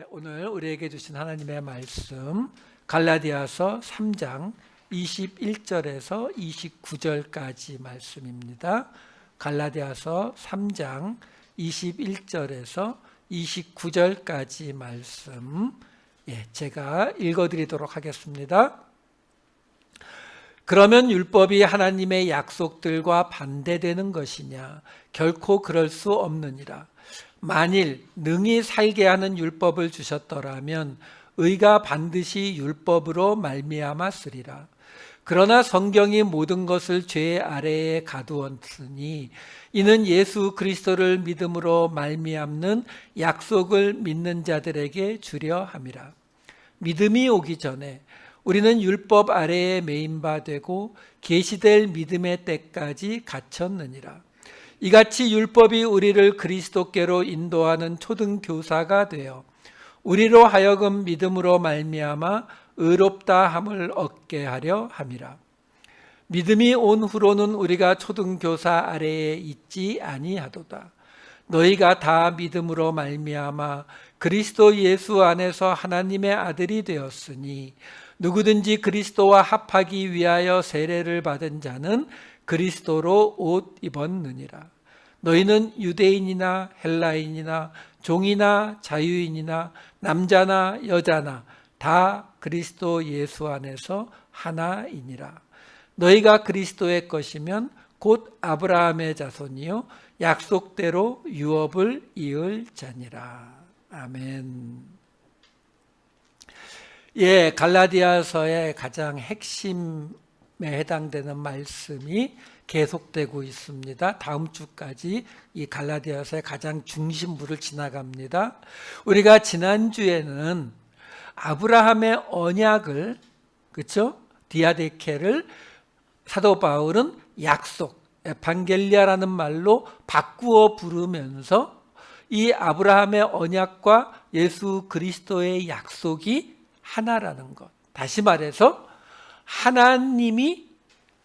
오늘 우리에게 주신 하나님의 말씀 갈라디아서 3장 21절에서 29절까지 말씀입니다. 갈라디아서 3장 21절에서 29절까지 말씀 제가 읽어드리도록 하겠습니다. 그러면 율법이 하나님의 약속들과 반대되는 것이냐? 결코 그럴 수 없느니라. 만일 능히 살게 하는 율법을 주셨더라면 의가 반드시 율법으로 말미암았으리라. 그러나 성경이 모든 것을 죄 아래에 가두었으니 이는 예수 그리스도를 믿음으로 말미암는 약속을 믿는 자들에게 주려 함이라. 믿음이 오기 전에 우리는 율법 아래에 매인 바 되고 계시될 믿음의 때까지 갇혔느니라. 이같이 율법이 우리를 그리스도께로 인도하는 초등교사가 되어 우리로 하여금 믿음으로 말미암아 의롭다 함을 얻게 하려 함이라. 믿음이 온 후로는 우리가 초등교사 아래에 있지 아니하도다. 너희가 다 믿음으로 말미암아 그리스도 예수 안에서 하나님의 아들이 되었으니 누구든지 그리스도와 합하기 위하여 세례를 받은 자는 그리스도로 옷 입었느니라. 너희는 유대인이나 헬라인이나 종이나 자유인이나 남자나 여자나 다 그리스도 예수 안에서 하나이니라. 너희가 그리스도의 것이면 곧 아브라함의 자손이요 약속대로 유업을 이을 자니라. 아멘. 갈라디아서의 가장 핵심에 해당되는 말씀이 계속되고 있습니다. 다음 주까지 이 갈라디아서의 가장 중심부를 지나갑니다. 우리가 지난주에는 아브라함의 언약을, 그렇죠? 디아데케를 사도 바울은 약속, 에반겔리아라는 말로 바꾸어 부르면서 이 아브라함의 언약과 예수 그리스도의 약속이 하나라는 것. 다시 말해서 하나님이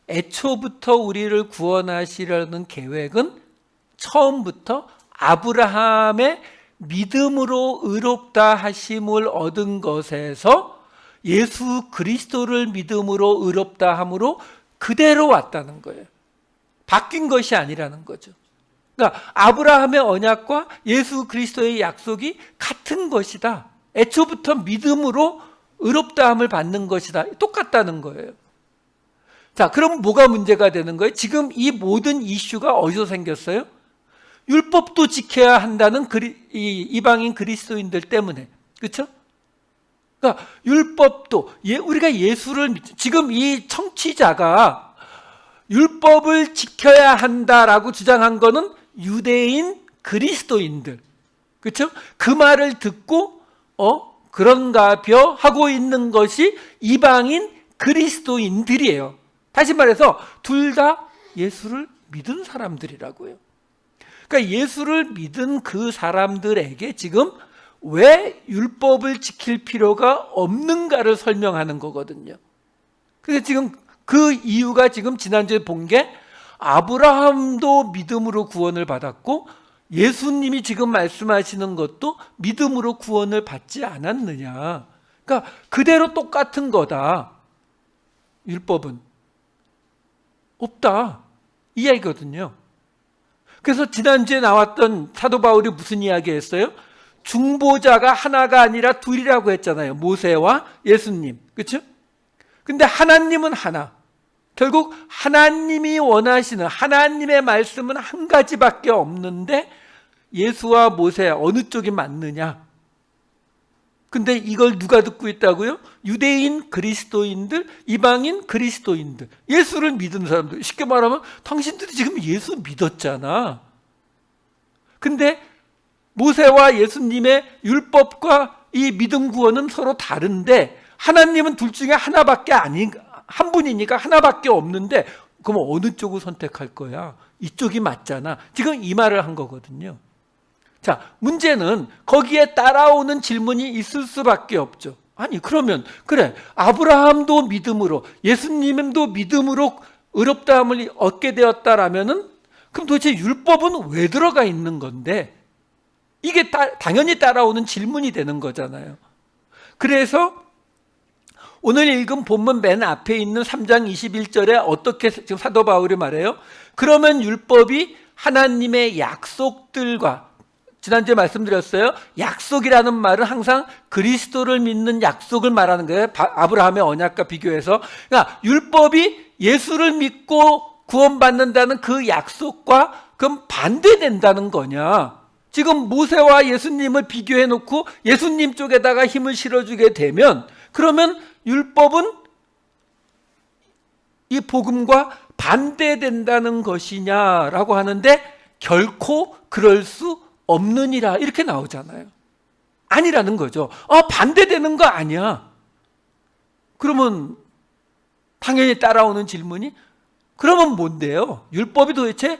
애초부터 우리를 구원하시려는 계획은 처음부터 아브라함의 믿음으로 의롭다 하심을 얻은 것에서 예수 그리스도를 믿음으로 의롭다 함으로 그대로 왔다는 거예요. 바뀐 것이 아니라는 거죠. 그러니까 아브라함의 언약과 예수 그리스도의 약속이 같은 것이다. 애초부터 믿음으로 의롭다 함을 받는 것이다. 똑같다는 거예요. 자, 그럼 뭐가 문제가 되는 거예요? 지금 이 모든 이슈가 어디서 생겼어요? 율법도 지켜야 한다는 이방인 그리스도인들 때문에. 그렇죠? 그러니까 율법도 우리가 예수를 지금 이 청취자가 율법을 지켜야 한다라고 주장한 거는 유대인 그리스도인들. 그렇죠? 그 말을 듣고 그런가벼 하고 있는 것이 이방인 그리스도인들이에요. 다시 말해서 둘 다 예수를 믿은 사람들이라고요. 그러니까 예수를 믿은 그 사람들에게 지금 왜 율법을 지킬 필요가 없는가를 설명하는 거거든요. 그래서 지금 그 이유가 지금 지난주에 본 게 아브라함도 믿음으로 구원을 받았고 예수님이 지금 말씀하시는 것도 믿음으로 구원을 받지 않았느냐. 그러니까 그대로 똑같은 거다. 율법은 없다. 이 이야기거든요. 그래서 지난주에 나왔던 사도 바울이 무슨 이야기 했어요? 중보자가 하나가 아니라 둘이라고 했잖아요. 모세와 예수님. 그렇죠? 근데 하나님은 하나. 결국 하나님이 원하시는 하나님의 말씀은 한 가지밖에 없는데 예수와 모세 어느 쪽이 맞느냐? 근데 이걸 누가 듣고 있다고요? 유대인 그리스도인들, 이방인 그리스도인들, 예수를 믿은 사람들. 쉽게 말하면 당신들이 지금 예수 믿었잖아. 근데 모세와 예수님의 율법과 이 믿음 구원은 서로 다른데 하나님은 둘 중에 하나밖에 한 분이니까 하나밖에 없는데 그럼 어느 쪽을 선택할 거야? 이쪽이 맞잖아. 지금 이 말을 한 거거든요. 자, 문제는 거기에 따라오는 질문이 있을 수밖에 없죠. 아니, 그러면 그래, 아브라함도 믿음으로 예수님도 믿음으로 의롭다함을 얻게 되었다라면은 그럼 도대체 율법은 왜 들어가 있는 건데? 이게 당연히 따라오는 질문이 되는 거잖아요. 그래서 오늘 읽은 본문 맨 앞에 있는 3장 21절에 어떻게 지금 사도 바울이 말해요? 그러면 율법이 하나님의 약속들과, 지난주에 말씀드렸어요. 약속이라는 말은 항상 그리스도를 믿는 약속을 말하는 거예요. 아브라함의 언약과 비교해서. 그러니까 율법이 예수를 믿고 구원받는다는 그 약속과 그럼 반대된다는 거냐? 지금 모세와 예수님을 비교해 놓고 예수님 쪽에다가 힘을 실어주게 되면, 그러면 율법은 이 복음과 반대된다는 것이냐라고 하는데 결코 그럴 수 없느니라 이렇게 나오잖아요. 아니라는 거죠. 반대되는 거 아니야. 그러면 당연히 따라오는 질문이, 그러면 뭔데요? 율법이 도대체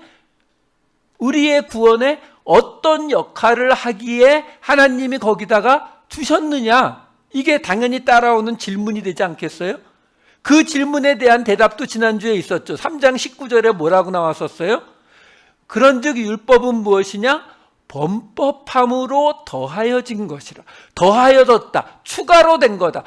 우리의 구원에 어떤 역할을 하기에 하나님이 거기다가 두셨느냐? 이게 당연히 따라오는 질문이 되지 않겠어요? 그 질문에 대한 대답도 지난주에 있었죠. 3장 19절에 뭐라고 나왔었어요? 그런즉 율법은 무엇이냐? 범법함으로 더하여진 것이라. 더하여졌다. 추가로 된 거다.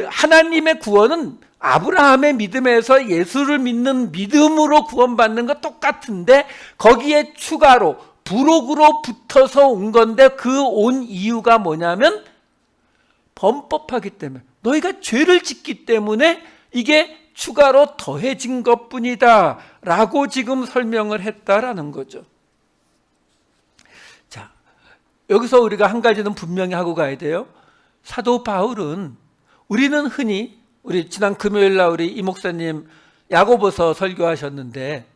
하나님의 구원은 아브라함의 믿음에서 예수를 믿는 믿음으로 구원받는 것 똑같은데 거기에 추가로 부록으로 붙어서 온 건데 그 온 이유가 뭐냐면 범법하기 때문에, 너희가 죄를 짓기 때문에 이게 추가로 더해진 것뿐이다 라고 지금 설명을 했다라는 거죠. 자, 여기서 우리가 한 가지는 분명히 하고 가야 돼요. 사도 바울은, 우리는 흔히 우리 지난 금요일 날 우리 이 목사님 야고보서 설교하셨는데,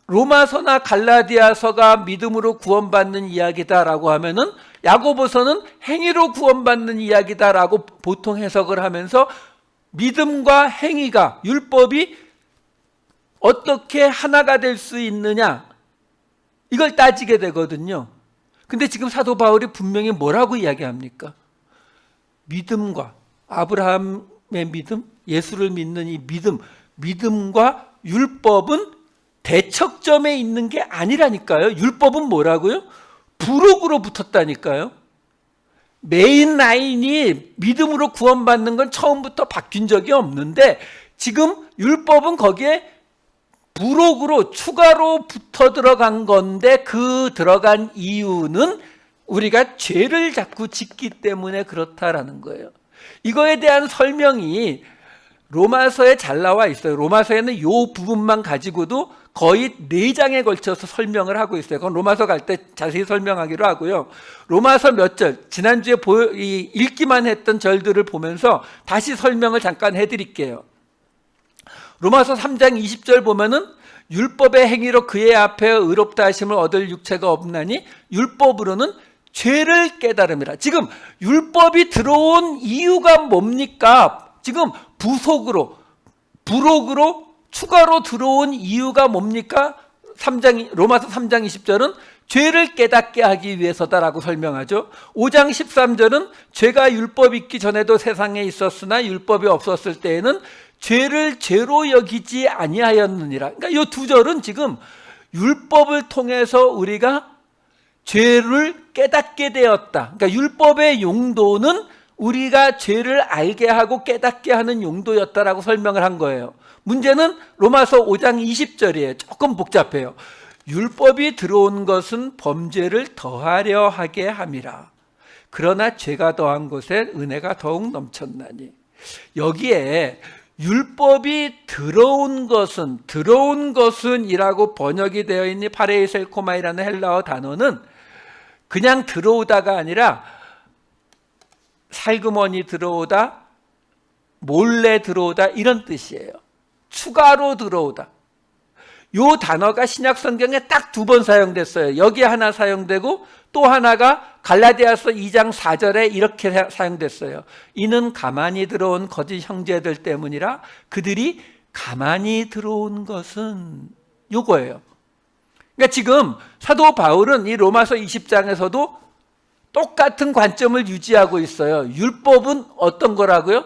로마서나 갈라디아서가 믿음으로 구원받는 이야기다라고 하면은 야고보서는 행위로 구원받는 이야기다라고 보통 해석을 하면서 믿음과 행위가, 율법이 어떻게 하나가 될 수 있느냐 이걸 따지게 되거든요. 근데 지금 사도 바울이 분명히 뭐라고 이야기합니까? 믿음과, 아브라함의 믿음, 예수를 믿는 이 믿음과 율법은 대척점에 있는 게 아니라니까요. 율법은 뭐라고요? 부록으로 붙었다니까요. 메인 라인이 믿음으로 구원받는 건 처음부터 바뀐 적이 없는데 지금 율법은 거기에 부록으로 추가로 붙어 들어간 건데, 그 들어간 이유는 우리가 죄를 자꾸 짓기 때문에 그렇다라는 거예요. 이거에 대한 설명이 로마서에 잘 나와 있어요. 로마서에는 이 부분만 가지고도 거의 4장에 걸쳐서 설명을 하고 있어요. 그건 로마서 갈 때 자세히 설명하기로 하고요. 로마서 몇 절, 지난주에 읽기만 했던 절들을 보면서 다시 설명을 잠깐 해드릴게요. 로마서 3장 20절 보면은 율법의 행위로 그의 앞에 의롭다 하심을 얻을 육체가 없나니 율법으로는 죄를 깨달음이라. 지금 율법이 들어온 이유가 뭡니까? 지금 부록으로 추가로 들어온 이유가 뭡니까? 로마서 3장 20절은 죄를 깨닫게 하기 위해서다라고 설명하죠. 5장 13절은 죄가 율법 있기 전에도 세상에 있었으나 율법이 없었을 때에는 죄를 죄로 여기지 아니하였느니라. 그러니까 이 두 절은 지금 율법을 통해서 우리가 죄를 깨닫게 되었다. 그러니까 율법의 용도는 우리가 죄를 알게 하고 깨닫게 하는 용도였다라고 설명을 한 거예요. 문제는 로마서 5장 20절이에요. 조금 복잡해요. 율법이 들어온 것은 범죄를 더하려 하게 함이라. 그러나 죄가 더한 곳에 은혜가 더욱 넘쳤나니. 여기에 율법이 들어온 것은 이라고 번역이 되어 있는 파레이셀코마이라는 헬라어 단어는 그냥 들어오다가 아니라 살그머니 들어오다, 몰래 들어오다 이런 뜻이에요. 추가로 들어오다. 이 단어가 신약 성경에 딱 2번 사용됐어요. 여기에 하나 사용되고 또 하나가 갈라디아서 2장 4절에 이렇게 사용됐어요. 이는 가만히 들어온 거짓 형제들 때문이라. 그들이 가만히 들어온 것은 요거예요. 그러니까 지금 사도 바울은 이 로마서 20장에서도 똑같은 관점을 유지하고 있어요. 율법은 어떤 거라고요?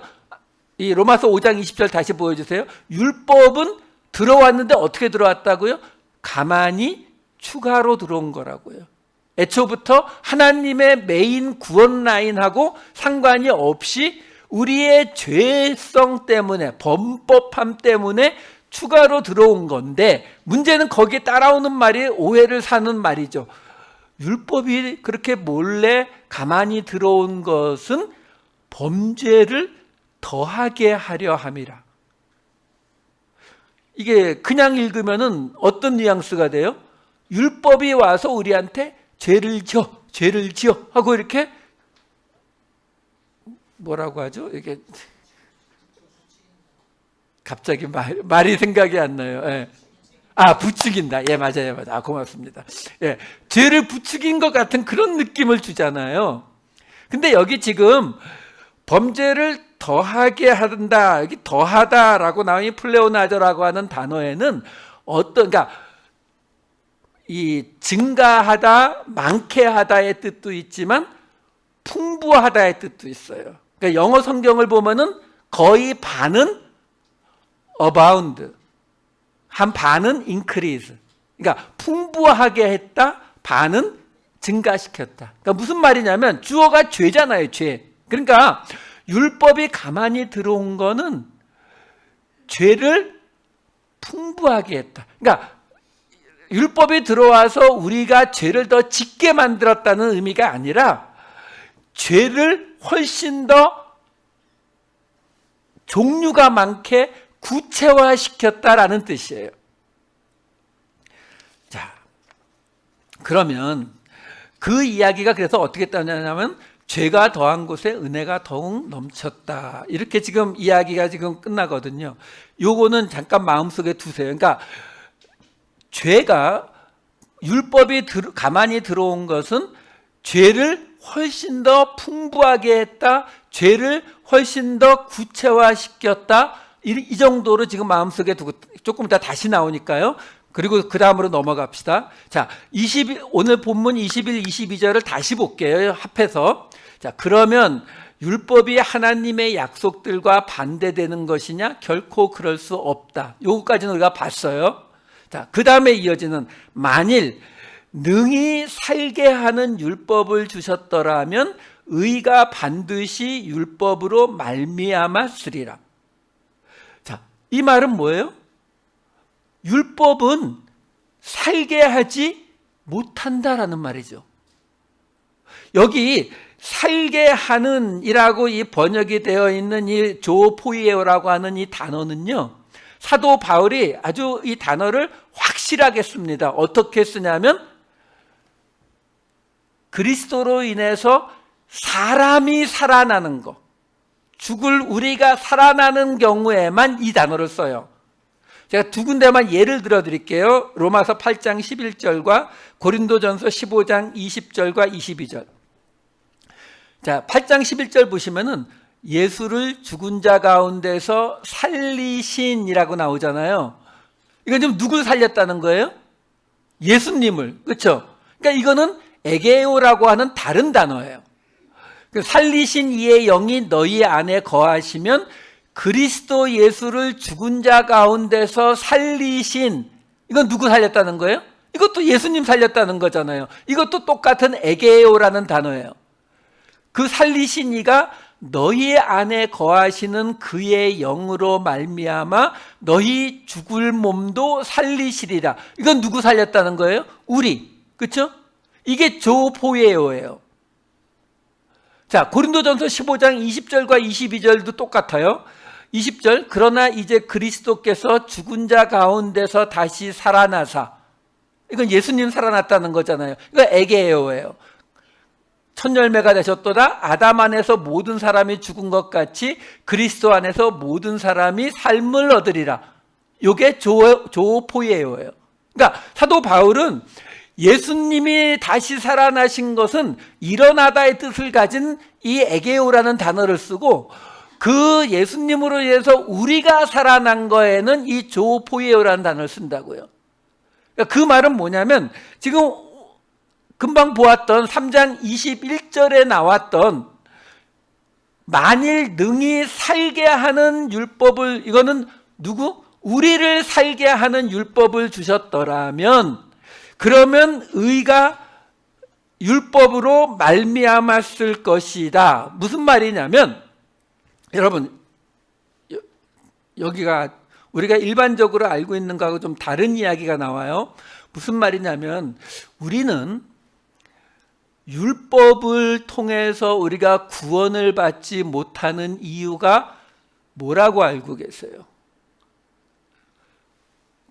이 로마서 5장 20절 다시 보여주세요. 율법은 들어왔는데 어떻게 들어왔다고요? 가만히 추가로 들어온 거라고요. 애초부터 하나님의 메인 구원 라인하고 상관이 없이 우리의 죄성 때문에, 범법함 때문에 추가로 들어온 건데, 문제는 거기에 따라오는 말이 오해를 사는 말이죠. 율법이 그렇게 몰래 가만히 들어온 것은 범죄를 더하게 하려 함이라. 이게 그냥 읽으면은 어떤 뉘앙스가 돼요? 율법이 와서 우리한테 죄를 지어 하고 이렇게 뭐라고 하죠? 이게 갑자기 말이 생각이 안 나요. 예. 부추긴다. 예, 맞아요. 고맙습니다. 예, 죄를 부추긴 것 같은 그런 느낌을 주잖아요. 근데 여기 지금 범죄를 더하게 한다, 여기 더하다라고 나오니 플레오나저라고 하는 단어에는 그러니까 이 증가하다, 많게 하다의 뜻도 있지만 풍부하다의 뜻도 있어요. 그러니까 영어 성경을 보면은 거의 반은 abound, 한 반은 increase. 그러니까 풍부하게 했다, 반은 증가시켰다. 그러니까 무슨 말이냐면 주어가 죄잖아요, 죄. 그러니까 율법이 가만히 들어온 거는 죄를 풍부하게 했다. 그러니까 율법이 들어와서 우리가 죄를 더 짓게 만들었다는 의미가 아니라 죄를 훨씬 더 종류가 많게 구체화시켰다라는 뜻이에요. 자, 그러면 그 이야기가 그래서 어떻게 따냐면 죄가 더한 곳에 은혜가 더욱 넘쳤다. 이렇게 지금 이야기가 지금 끝나거든요. 요거는 잠깐 마음속에 두세요. 그러니까 죄가 율법이 가만히 들어온 것은 죄를 훨씬 더 풍부하게 했다. 죄를 훨씬 더 구체화시켰다. 이 정도로 지금 마음속에 두고 조금 이따 다시 나오니까요. 그리고 그 다음으로 넘어갑시다. 자, 오늘 본문 21, 22절을 다시 볼게요. 합해서. 자, 그러면 율법이 하나님의 약속들과 반대되는 것이냐? 결코 그럴 수 없다. 요거까지는 우리가 봤어요. 자, 그 다음에 이어지는 만일 능히 살게 하는 율법을 주셨더라면 의가 반드시 율법으로 말미암아 쓰리라. 자, 이 말은 뭐예요? 율법은 살게 하지 못한다라는 말이죠. 여기 살게 하는 이라고 이 번역이 되어 있는 이 조포이에오라고 하는 이 단어는요, 사도 바울이 아주 이 단어를 확실하게 씁니다. 어떻게 쓰냐면 그리스도로 인해서 사람이 살아나는 거, 죽을 우리가 살아나는 경우에만 이 단어를 써요. 제가 두 군데만 예를 들어 드릴게요. 로마서 8장 11절과 고린도전서 15장 20절과 22절. 자, 8장 11절 보시면은 예수를 죽은 자 가운데서 살리신이라고 나오잖아요. 이건 지금 누굴 살렸다는 거예요? 예수님을. 그렇죠? 그러니까 이거는 에게오라고 하는 다른 단어예요. 살리신 이의 영이 너희 안에 거하시면 그리스도 예수를 죽은 자 가운데서 살리신, 이건 누구 살렸다는 거예요? 이것도 예수님 살렸다는 거잖아요. 이것도 똑같은 에게오라는 단어예요. 그 살리신 이가 너희 안에 거하시는 그의 영으로 말미암아 너희 죽을 몸도 살리시리라. 이건 누구 살렸다는 거예요? 우리. 그렇죠? 이게 조포예오예요. 자, 고린도전서 15장 20절과 22절도 똑같아요. 20절, 그러나 이제 그리스도께서 죽은 자 가운데서 다시 살아나사. 이건 예수님 살아났다는 거잖아요. 이거 에게오예요. 첫 열매가 되셨도다. 아담 안에서 모든 사람이 죽은 것 같이 그리스도 안에서 모든 사람이 삶을 얻으리라. 이게 조포예오예요. 그러니까 사도 바울은 예수님이 다시 살아나신 것은 일어나다의 뜻을 가진 이 에게오라는 단어를 쓰고, 그 예수님으로 인해서 우리가 살아난 거에는 이 조포예오라는 단어를 쓴다고요. 그러니까 그 말은 뭐냐면 지금 금방 보았던 3장 21절에 나왔던 만일 능히 살게 하는 율법을, 이거는 누구? 우리를 살게 하는 율법을 주셨더라면, 그러면 의가 율법으로 말미암았을 것이다. 무슨 말이냐면 여러분 여기가 우리가 일반적으로 알고 있는 거하고 좀 다른 이야기가 나와요. 무슨 말이냐면 우리는 율법을 통해서 우리가 구원을 받지 못하는 이유가 뭐라고 알고 계세요?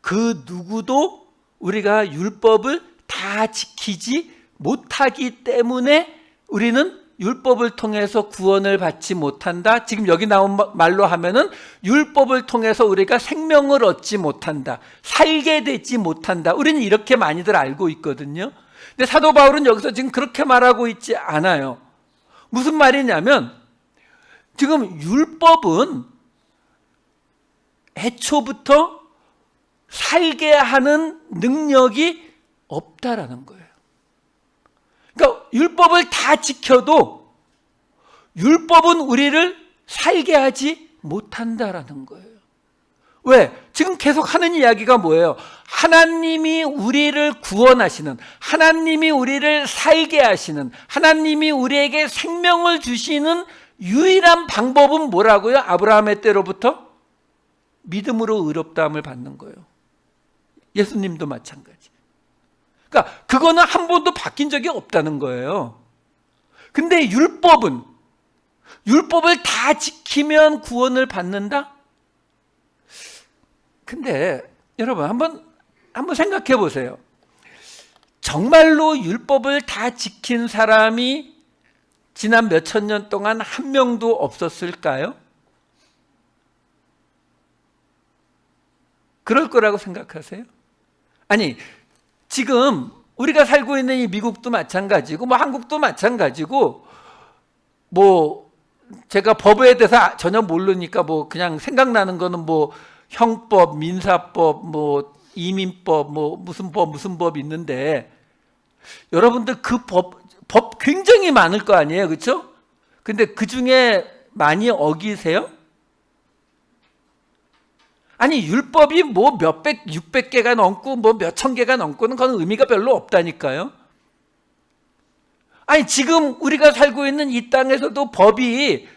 그 누구도 우리가 율법을 다 지키지 못하기 때문에 우리는 율법을 통해서 구원을 받지 못한다. 지금 여기 나온 말로 하면은 율법을 통해서 우리가 생명을 얻지 못한다. 살게 되지 못한다. 우리는 이렇게 많이들 알고 있거든요. 근데 사도 바울은 여기서 지금 그렇게 말하고 있지 않아요. 무슨 말이냐면 지금 율법은 애초부터 살게 하는 능력이 없다라는 거예요. 그러니까 율법을 다 지켜도 율법은 우리를 살게 하지 못한다라는 거예요. 왜? 지금 계속 하는 이야기가 뭐예요? 하나님이 우리를 구원하시는, 하나님이 우리를 살게 하시는, 하나님이 우리에게 생명을 주시는 유일한 방법은 뭐라고요? 아브라함의 때로부터 믿음으로 의롭다함을 받는 거예요. 예수님도 마찬가지. 그러니까 그거는 한 번도 바뀐 적이 없다는 거예요. 근데 율법을 다 지키면 구원을 받는다? 근데 여러분 한번 생각해 보세요. 정말로 율법을 다 지킨 사람이 지난 몇천 년 동안 한 명도 없었을까요? 그럴 거라고 생각하세요? 아니, 지금 우리가 살고 있는 이 미국도 마찬가지고 뭐 한국도 마찬가지고 뭐 제가 법에 대해서 전혀 모르니까 뭐 그냥 생각나는 거는 뭐 형법, 민사법, 뭐 이민법, 뭐 무슨 법 있는데 여러분들 그 법 굉장히 많을 거 아니에요, 그렇죠? 근데 그 중에 많이 어기세요? 아니 율법이 뭐 몇백, 600개가 넘고 뭐 몇천 개가 넘고는 그건 의미가 별로 없다니까요. 아니 지금 우리가 살고 있는 이 땅에서도 법이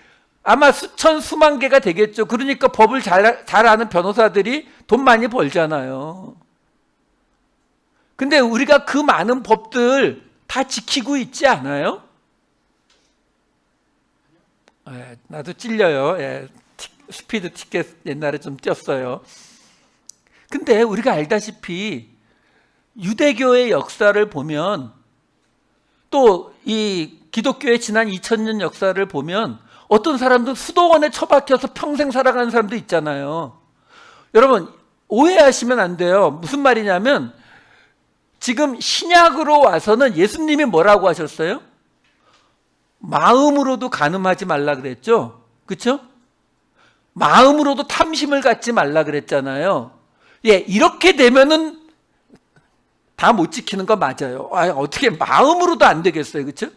아마 수천 수만 개가 되겠죠. 그러니까 법을 잘 아는 변호사들이 돈 많이 벌잖아요. 근데 우리가 그 많은 법들 다 지키고 있지 않아요? 나도 찔려요. 스피드 티켓 옛날에 좀 뛰었어요. 근데 우리가 알다시피 유대교의 역사를 보면 또 이 기독교의 지난 2000년 역사를 보면 어떤 사람도 수도원에 처박혀서 평생 살아가는 사람도 있잖아요. 여러분 오해하시면 안 돼요. 무슨 말이냐면 지금 신약으로 와서는 예수님이 뭐라고 하셨어요? 마음으로도 간음하지 말라 그랬죠? 그렇죠? 마음으로도 탐심을 갖지 말라 그랬잖아요. 이렇게 되면은 다 못 지키는 거 맞아요. 어떻게 마음으로도 안 되겠어요. 그렇죠?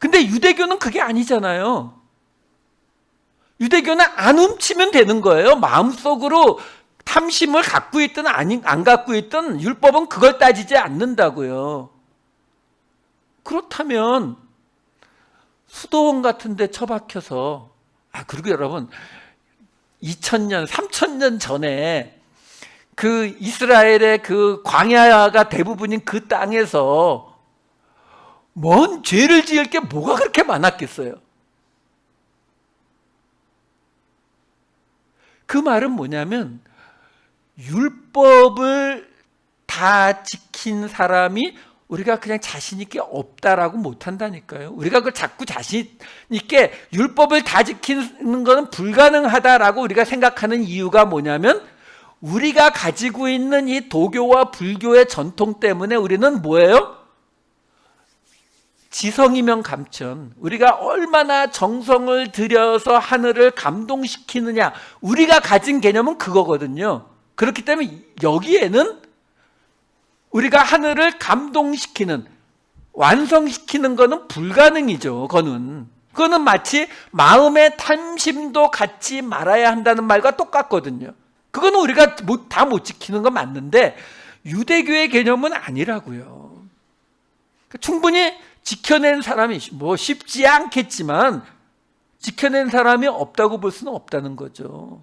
근데 유대교는 그게 아니잖아요. 유대교는 안 훔치면 되는 거예요. 마음속으로 탐심을 갖고 있든 안 갖고 있든 율법은 그걸 따지지 않는다고요. 그렇다면 수도원 같은 데 처박혀서 그리고 여러분 2000년, 3000년 전에 그 이스라엘의 그 광야가 대부분인 그 땅에서 뭔 죄를 지을 게 뭐가 그렇게 많았겠어요? 그 말은 뭐냐면 율법을 다 지킨 사람이 우리가 그냥 자신 있게 없다라고 못한다니까요. 우리가 그걸 자꾸 자신 있게 율법을 다 지키는 것은 불가능하다라고 우리가 생각하는 이유가 뭐냐면 우리가 가지고 있는 이 도교와 불교의 전통 때문에 우리는 뭐예요? 지성이면 감천. 우리가 얼마나 정성을 들여서 하늘을 감동시키느냐. 우리가 가진 개념은 그거거든요. 그렇기 때문에 여기에는 우리가 하늘을 감동시키는, 완성시키는 거는 불가능이죠. 그거는 마치 마음의 탐심도 갖지 말아야 한다는 말과 똑같거든요. 그거는 우리가 다 못 지키는 건 맞는데 유대교의 개념은 아니라고요. 충분히 지켜낸 사람이 뭐 쉽지 않겠지만 지켜낸 사람이 없다고 볼 수는 없다는 거죠.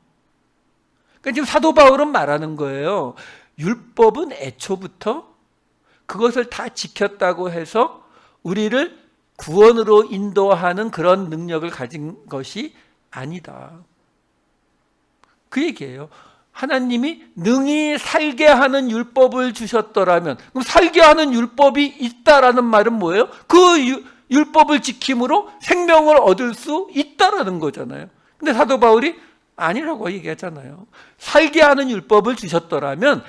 그러니까 지금 사도 바울은 말하는 거예요. 율법은 애초부터 그것을 다 지켰다고 해서 우리를 구원으로 인도하는 그런 능력을 가진 것이 아니다. 그 얘기예요. 하나님이 능히 살게 하는 율법을 주셨더라면, 그럼 살게 하는 율법이 있다라는 말은 뭐예요? 그 율법을 지킴으로 생명을 얻을 수 있다라는 거잖아요. 근데 사도 바울이 아니라고 얘기하잖아요. 살게 하는 율법을 주셨더라면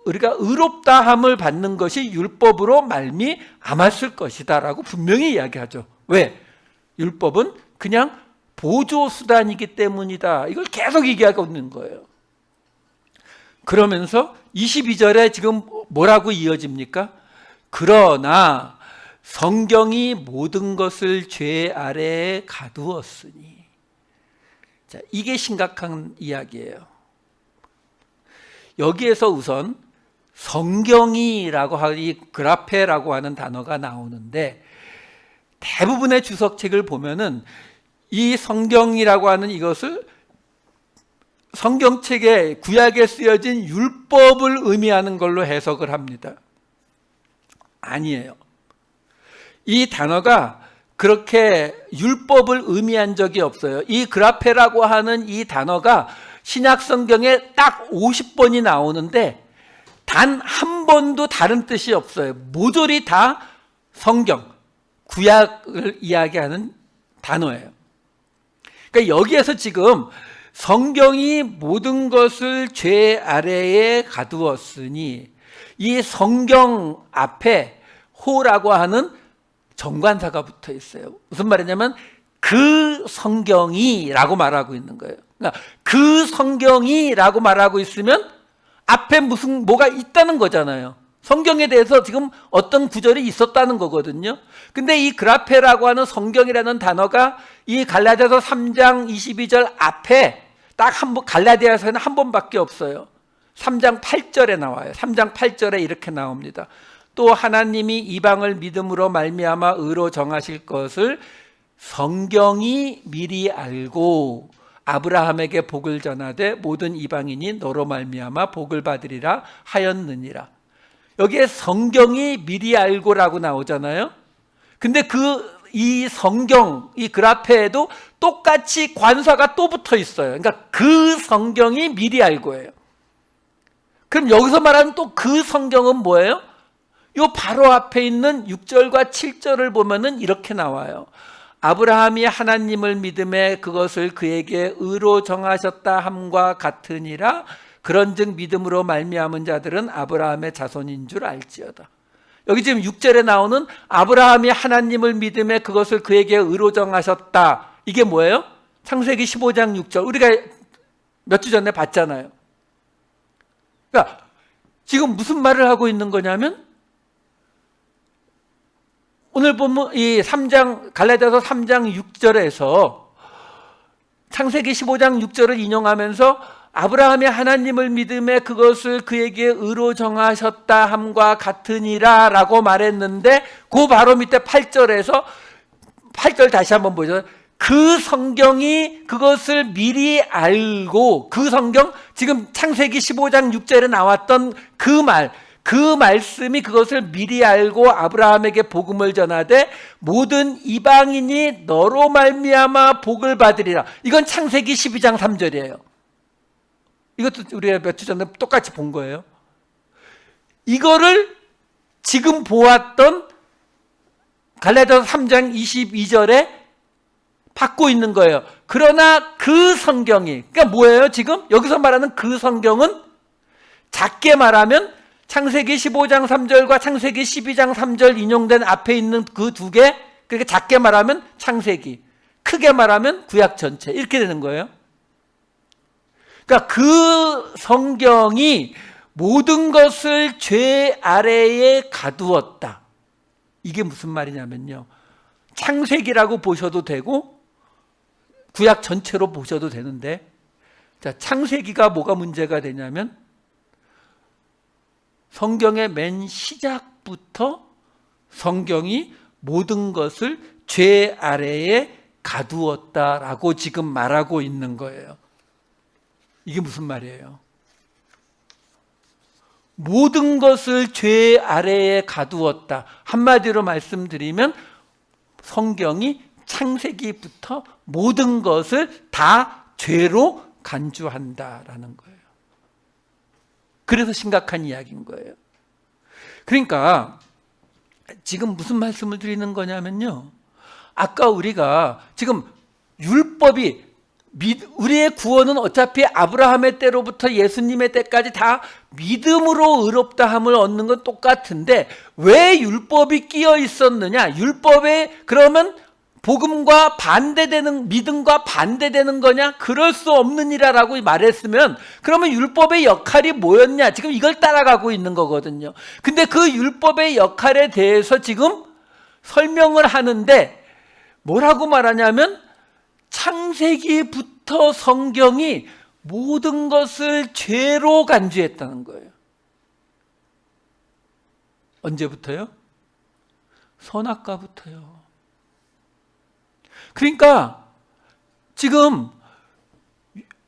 우리가 의롭다함을 받는 것이 율법으로 말미암았을 것이다 라고 분명히 이야기하죠. 왜? 율법은 그냥 보조수단이기 때문이다. 이걸 계속 얘기하고 있는 거예요. 그러면서 22절에 지금 뭐라고 이어집니까? 그러나 성경이 모든 것을 죄 아래에 가두었으니. 자, 이게 심각한 이야기예요. 여기에서 우선 성경이라고 하는 그라페라고 하는 단어가 나오는데 대부분의 주석책을 보면은 이 성경이라고 하는 이것을 성경책에 구약에 쓰여진 율법을 의미하는 걸로 해석을 합니다. 아니에요. 이 단어가 그렇게 율법을 의미한 적이 없어요. 이 그라페라고 하는 이 단어가 신약 성경에 딱 50번이 나오는데 단 한 번도 다른 뜻이 없어요. 모조리 다 성경, 구약을 이야기하는 단어예요. 그러니까 여기에서 지금 성경이 모든 것을 죄 아래에 가두었으니 이 성경 앞에 호라고 하는 정관사가 붙어 있어요. 무슨 말이냐면 그 성경이라고 말하고 있는 거예요. 그러니까 그 성경이라고 말하고 있으면 앞에 뭐가 있다는 거잖아요. 성경에 대해서 지금 어떤 구절이 있었다는 거거든요. 근데 이 그라페라고 하는 성경이라는 단어가 이 갈라디아서 3장 22절 앞에 딱 한 번, 갈라디아서에는 한 번밖에 없어요. 3장 8절에 나와요. 3장 8절에 이렇게 나옵니다. 또 하나님이 이방을 믿음으로 말미암아 의로 정하실 것을 성경이 미리 알고 아브라함에게 복을 전하되 모든 이방인이 너로 말미암아 복을 받으리라 하였느니라. 여기에 성경이 미리 알고라고 나오잖아요. 근데 이 성경, 이 그라페에도 똑같이 관사가 또 붙어 있어요. 그러니까 그 성경이 미리 알고예요. 그럼 여기서 말하는 또 그 성경은 뭐예요? 요 바로 앞에 있는 6절과 7절을 보면은 이렇게 나와요. 아브라함이 하나님을 믿음에 그것을 그에게 의로 정하셨다 함과 같으니라. 그런즉 믿음으로 말미암은 자들은 아브라함의 자손인 줄 알지어다. 여기 지금 6절에 나오는 아브라함이 하나님을 믿음에 그것을 그에게 의로 정하셨다. 이게 뭐예요? 창세기 15장 6절. 우리가 몇 주 전에 봤잖아요. 그러니까 지금 무슨 말을 하고 있는 거냐면 오늘 보면 이 3장 갈라디아서 3장 6절에서 창세기 15장 6절을 인용하면서 아브라함이 하나님을 믿음에 그것을 그에게 의로 정하셨다 함과 같으니라 라고 말했는데 그 바로 밑에 8절에서 8절 다시 한번 보죠. 그 성경이 그것을 미리 알고 그 성경 지금 창세기 15장 6절에 나왔던 그 말씀이 그것을 미리 알고 아브라함에게 복음을 전하되 모든 이방인이 너로 말미암아 복을 받으리라. 이건 창세기 12장 3절이에요. 이것도 우리가 몇 주 전에 똑같이 본 거예요. 이거를 지금 보았던 갈라디아서 3장 22절에 받고 있는 거예요. 그러나 그 성경이, 그러니까 뭐예요? 지금 여기서 말하는 그 성경은 작게 말하면 창세기 15장 3절과 창세기 12장 3절 인용된 앞에 있는 그 두 개, 그러니까 작게 말하면 창세기, 크게 말하면 구약 전체, 이렇게 되는 거예요. 그러니까 그 성경이 모든 것을 죄 아래에 가두었다. 이게 무슨 말이냐면요. 창세기라고 보셔도 되고 구약 전체로 보셔도 되는데, 자, 창세기가 뭐가 문제가 되냐면 성경의 맨 시작부터 성경이 모든 것을 죄 아래에 가두었다라고 지금 말하고 있는 거예요. 이게 무슨 말이에요? 모든 것을 죄 아래에 가두었다. 한마디로 말씀드리면 성경이 창세기부터 모든 것을 다 죄로 간주한다라는 거예요. 그래서 심각한 이야기인 거예요. 그러니까 지금 무슨 말씀을 드리는 거냐면요, 아까 우리가 지금 율법이, 우리의 구원은 어차피 아브라함의 때로부터 예수님의 때까지 다 믿음으로 의롭다함을 얻는 건 똑같은데 왜 율법이 끼어 있었느냐? 율법에 그러면 복음과 반대되는, 믿음과 반대되는 거냐? 그럴 수 없느니라라고 말했으면 그러면 율법의 역할이 뭐였냐? 지금 이걸 따라가고 있는 거거든요. 근데 그 율법의 역할에 대해서 지금 설명을 하는데 뭐라고 말하냐면 창세기부터 성경이 모든 것을 죄로 간주했다는 거예요. 언제부터요? 선악과부터요. 그러니까 지금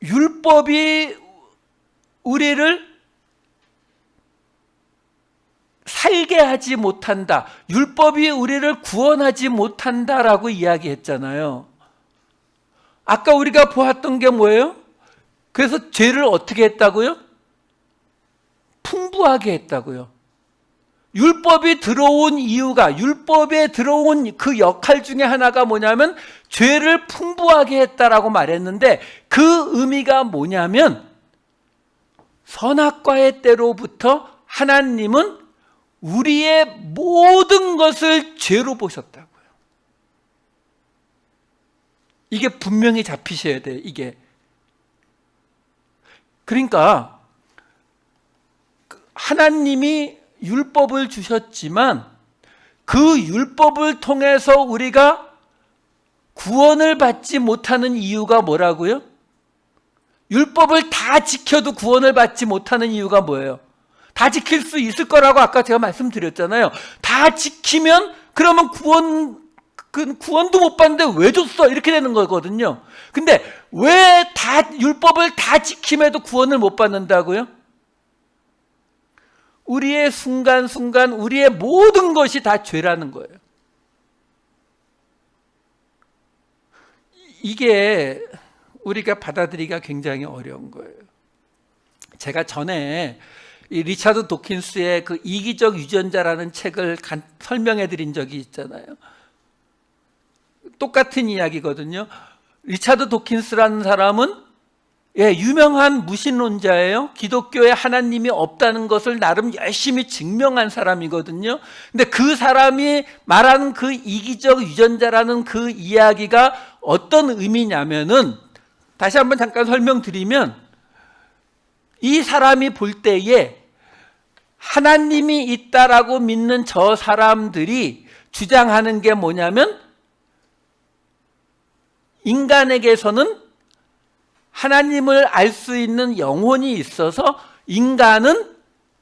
율법이 우리를 살게 하지 못한다, 율법이 우리를 구원하지 못한다라고 이야기했잖아요. 아까 우리가 보았던 게 뭐예요? 그래서 죄를 어떻게 했다고요? 풍부하게 했다고요. 율법이 들어온 이유가, 율법에 들어온 그 역할 중에 하나가 뭐냐면 죄를 풍부하게 했다라고 말했는데 그 의미가 뭐냐면 선악과의 때로부터 하나님은 우리의 모든 것을 죄로 보셨다고요. 이게 분명히 잡히셔야 돼요. 이게. 그러니까 하나님이 율법을 주셨지만 그 율법을 통해서 우리가 구원을 받지 못하는 이유가 뭐라고요? 율법을 다 지켜도 구원을 받지 못하는 이유가 뭐예요? 다 지킬 수 있을 거라고 아까 제가 말씀드렸잖아요. 다 지키면 그러면 구원도 못 받는데 왜 줬어? 이렇게 되는 거거든요. 근데 왜 율법을 다 지킴에도 구원을 못 받는다고요? 우리의 순간순간 우리의 모든 것이 다 죄라는 거예요. 이게 우리가 받아들이기가 굉장히 어려운 거예요. 제가 전에 이 리차드 도킨스의 그 이기적 유전자라는 책을 설명해 드린 적이 있잖아요. 똑같은 이야기거든요. 리차드 도킨스라는 사람은 유명한 무신론자예요. 기독교에 하나님이 없다는 것을 나름 열심히 증명한 사람이거든요. 근데 그 사람이 말하는 그 이기적 유전자라는 그 이야기가 어떤 의미냐면은, 다시 한번 잠깐 설명드리면, 이 사람이 볼 때에 하나님이 있다라고 믿는 저 사람들이 주장하는 게 뭐냐면 인간에게서는 하나님을 알 수 있는 영혼이 있어서 인간은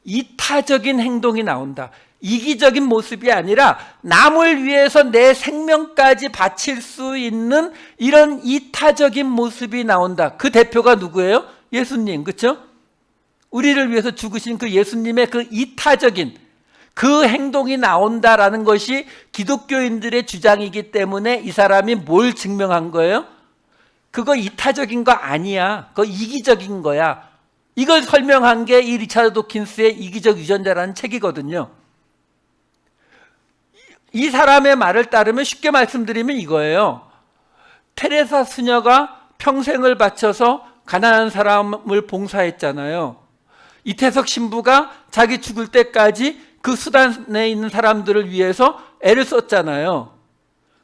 이타적인 행동이 나온다. 이기적인 모습이 아니라 남을 위해서 내 생명까지 바칠 수 있는 이런 이타적인 모습이 나온다. 그 대표가 누구예요? 예수님, 그렇죠? 우리를 위해서 죽으신 그 예수님의 그 이타적인 그 행동이 나온다라는 것이 기독교인들의 주장이기 때문에 이 사람이 뭘 증명한 거예요? 그거 이타적인 거 아니야. 그거 이기적인 거야. 이걸 설명한 게 이 리차드 도킨스의 이기적 유전자라는 책이거든요. 이 사람의 말을 따르면 쉽게 말씀드리면 이거예요. 테레사 수녀가 평생을 바쳐서 가난한 사람을 봉사했잖아요. 이태석 신부가 자기 죽을 때까지 그 수단에 있는 사람들을 위해서 애를 썼잖아요.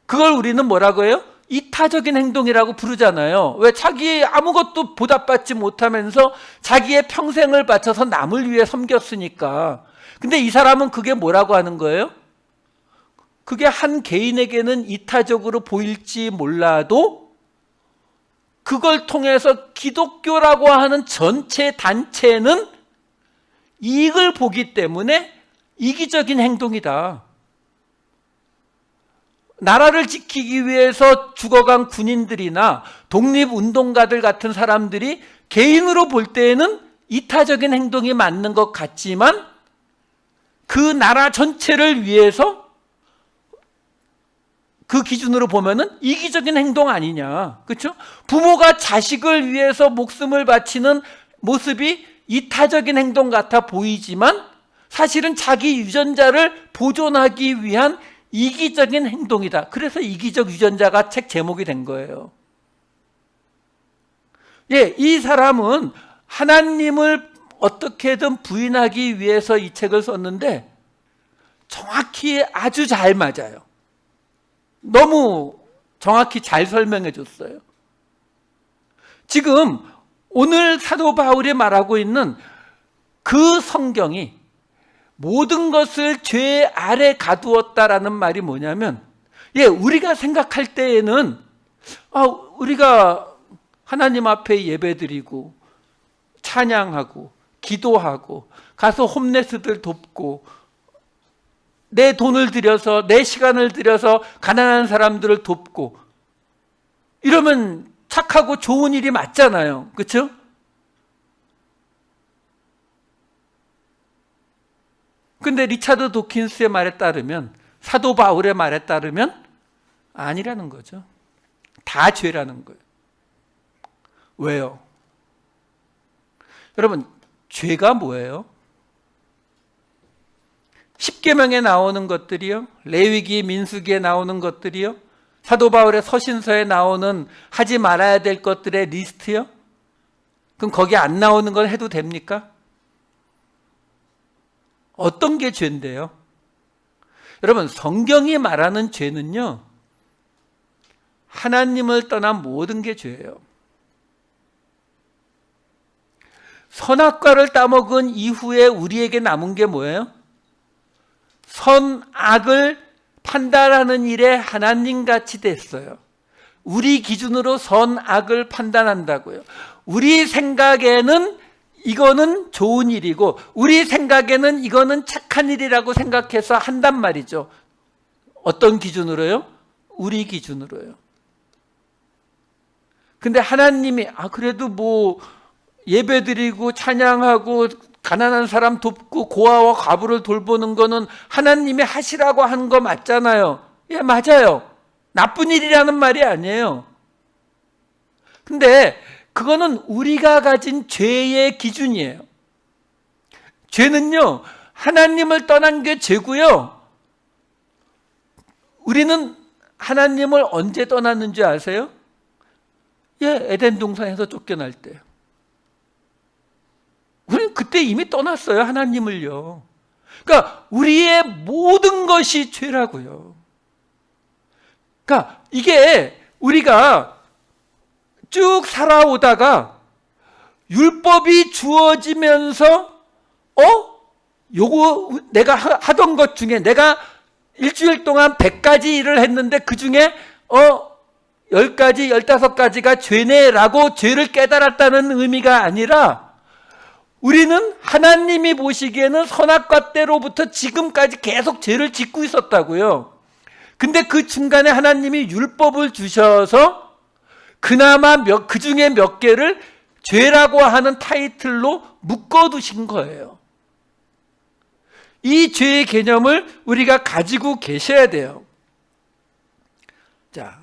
그걸 우리는 뭐라고 해요? 이타적인 행동이라고 부르잖아요. 왜? 자기 아무것도 보답받지 못하면서 자기의 평생을 바쳐서 남을 위해 섬겼으니까. 근데 이 사람은 그게 뭐라고 하는 거예요? 그게 한 개인에게는 이타적으로 보일지 몰라도 그걸 통해서 기독교라고 하는 전체 단체는 이익을 보기 때문에 이기적인 행동이다. 나라를 지키기 위해서 죽어간 군인들이나 독립운동가들 같은 사람들이 개인으로 볼 때에는 이타적인 행동이 맞는 것 같지만 그 나라 전체를 위해서 그 기준으로 보면은 이기적인 행동 아니냐. 그렇죠? 부모가 자식을 위해서 목숨을 바치는 모습이 이타적인 행동 같아 보이지만 사실은 자기 유전자를 보존하기 위한 이기적인 행동이다. 그래서 이기적 유전자가 책 제목이 된 거예요. 예, 이 사람은 하나님을 어떻게든 부인하기 위해서 이 책을 썼는데 정확히 아주 잘 맞아요. 너무 정확히 잘 설명해 줬어요. 지금 오늘 사도 바울이 말하고 있는 그 성경이 모든 것을 죄 아래 가두었다라는 말이 뭐냐면, 예, 우리가 생각할 때에는 우리가 하나님 앞에 예배드리고 찬양하고 기도하고 가서 홈레스들 돕고 내 돈을 들여서 내 시간을 들여서 가난한 사람들을 돕고 이러면 착하고 좋은 일이 맞잖아요. 그렇죠? 근데 리차드 도킨스의 말에 따르면, 사도 바울의 말에 따르면 아니라는 거죠. 다 죄라는 거예요. 왜요? 여러분, 죄가 뭐예요? 십계명에 나오는 것들이요, 레위기 민수기에 나오는 것들이요, 사도 바울의 서신서에 나오는 하지 말아야 될 것들의 리스트요? 그럼 거기 안 나오는 걸 해도 됩니까? 어떤 게 죄인데요? 여러분, 성경이 말하는 죄는요, 하나님을 떠난 모든 게 죄예요. 선악과를 따먹은 이후에 우리에게 남은 게 뭐예요? 선악을 판단하는 일에 하나님같이 됐어요. 우리 기준으로 선악을 판단한다고요. 우리 생각에는 이거는 좋은 일이고 우리 생각에는 이거는 착한 일이라고 생각해서 한단 말이죠. 어떤 기준으로요? 우리 기준으로요. 근데 하나님이 그래도 뭐 예배드리고 찬양하고 가난한 사람 돕고 고아와 과부를 돌보는 거는 하나님이 하시라고 한 거 맞잖아요. 예, 맞아요. 나쁜 일이라는 말이 아니에요. 근데 그거는 우리가 가진 죄의 기준이에요. 죄는요, 하나님을 떠난 게 죄고요. 우리는 하나님을 언제 떠났는지 아세요? 예, 에덴 동산에서 쫓겨날 때요. 우리는 그때 이미 떠났어요, 하나님을요. 그러니까 우리의 모든 것이 죄라고요. 그러니까 이게 우리가 쭉 살아오다가 율법이 주어지면서 요거 내가 하던 것 중에 내가 일주일 동안 100가지 일을 했는데 그 중에 10가지, 15가지가 죄네라고 죄를 깨달았다는 의미가 아니라 우리는 하나님이 보시기에는 선악과 때로부터 지금까지 계속 죄를 짓고 있었다고요. 근데 그 중간에 하나님이 율법을 주셔서 그나마 그 중에 몇 개를 죄라고 하는 타이틀로 묶어두신 거예요. 이 죄의 개념을 우리가 가지고 계셔야 돼요. 자,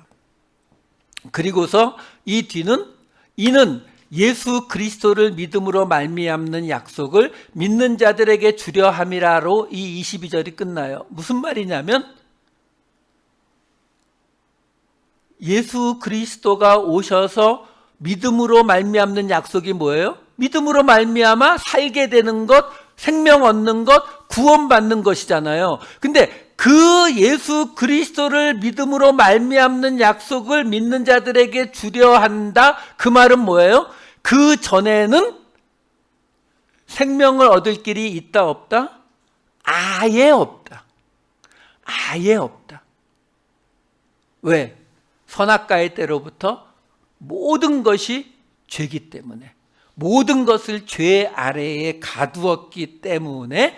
그리고서 이 뒤는 이는 예수 그리스도를 믿음으로 말미암는 약속을 믿는 자들에게 주려 함이라로 이 22절이 끝나요. 무슨 말이냐면 예수 그리스도가 오셔서 믿음으로 말미암는 약속이 뭐예요? 믿음으로 말미암아 살게 되는 것, 생명 얻는 것, 구원받는 것이잖아요. 근데 그 예수 그리스도를 믿음으로 말미암는 약속을 믿는 자들에게 주려 한다. 그 말은 뭐예요? 그 전에는 생명을 얻을 길이 있다 없다? 아예 없다. 아예 없다. 왜? 선악과의 때로부터 모든 것이 죄기 때문에, 모든 것을 죄 아래에 가두었기 때문에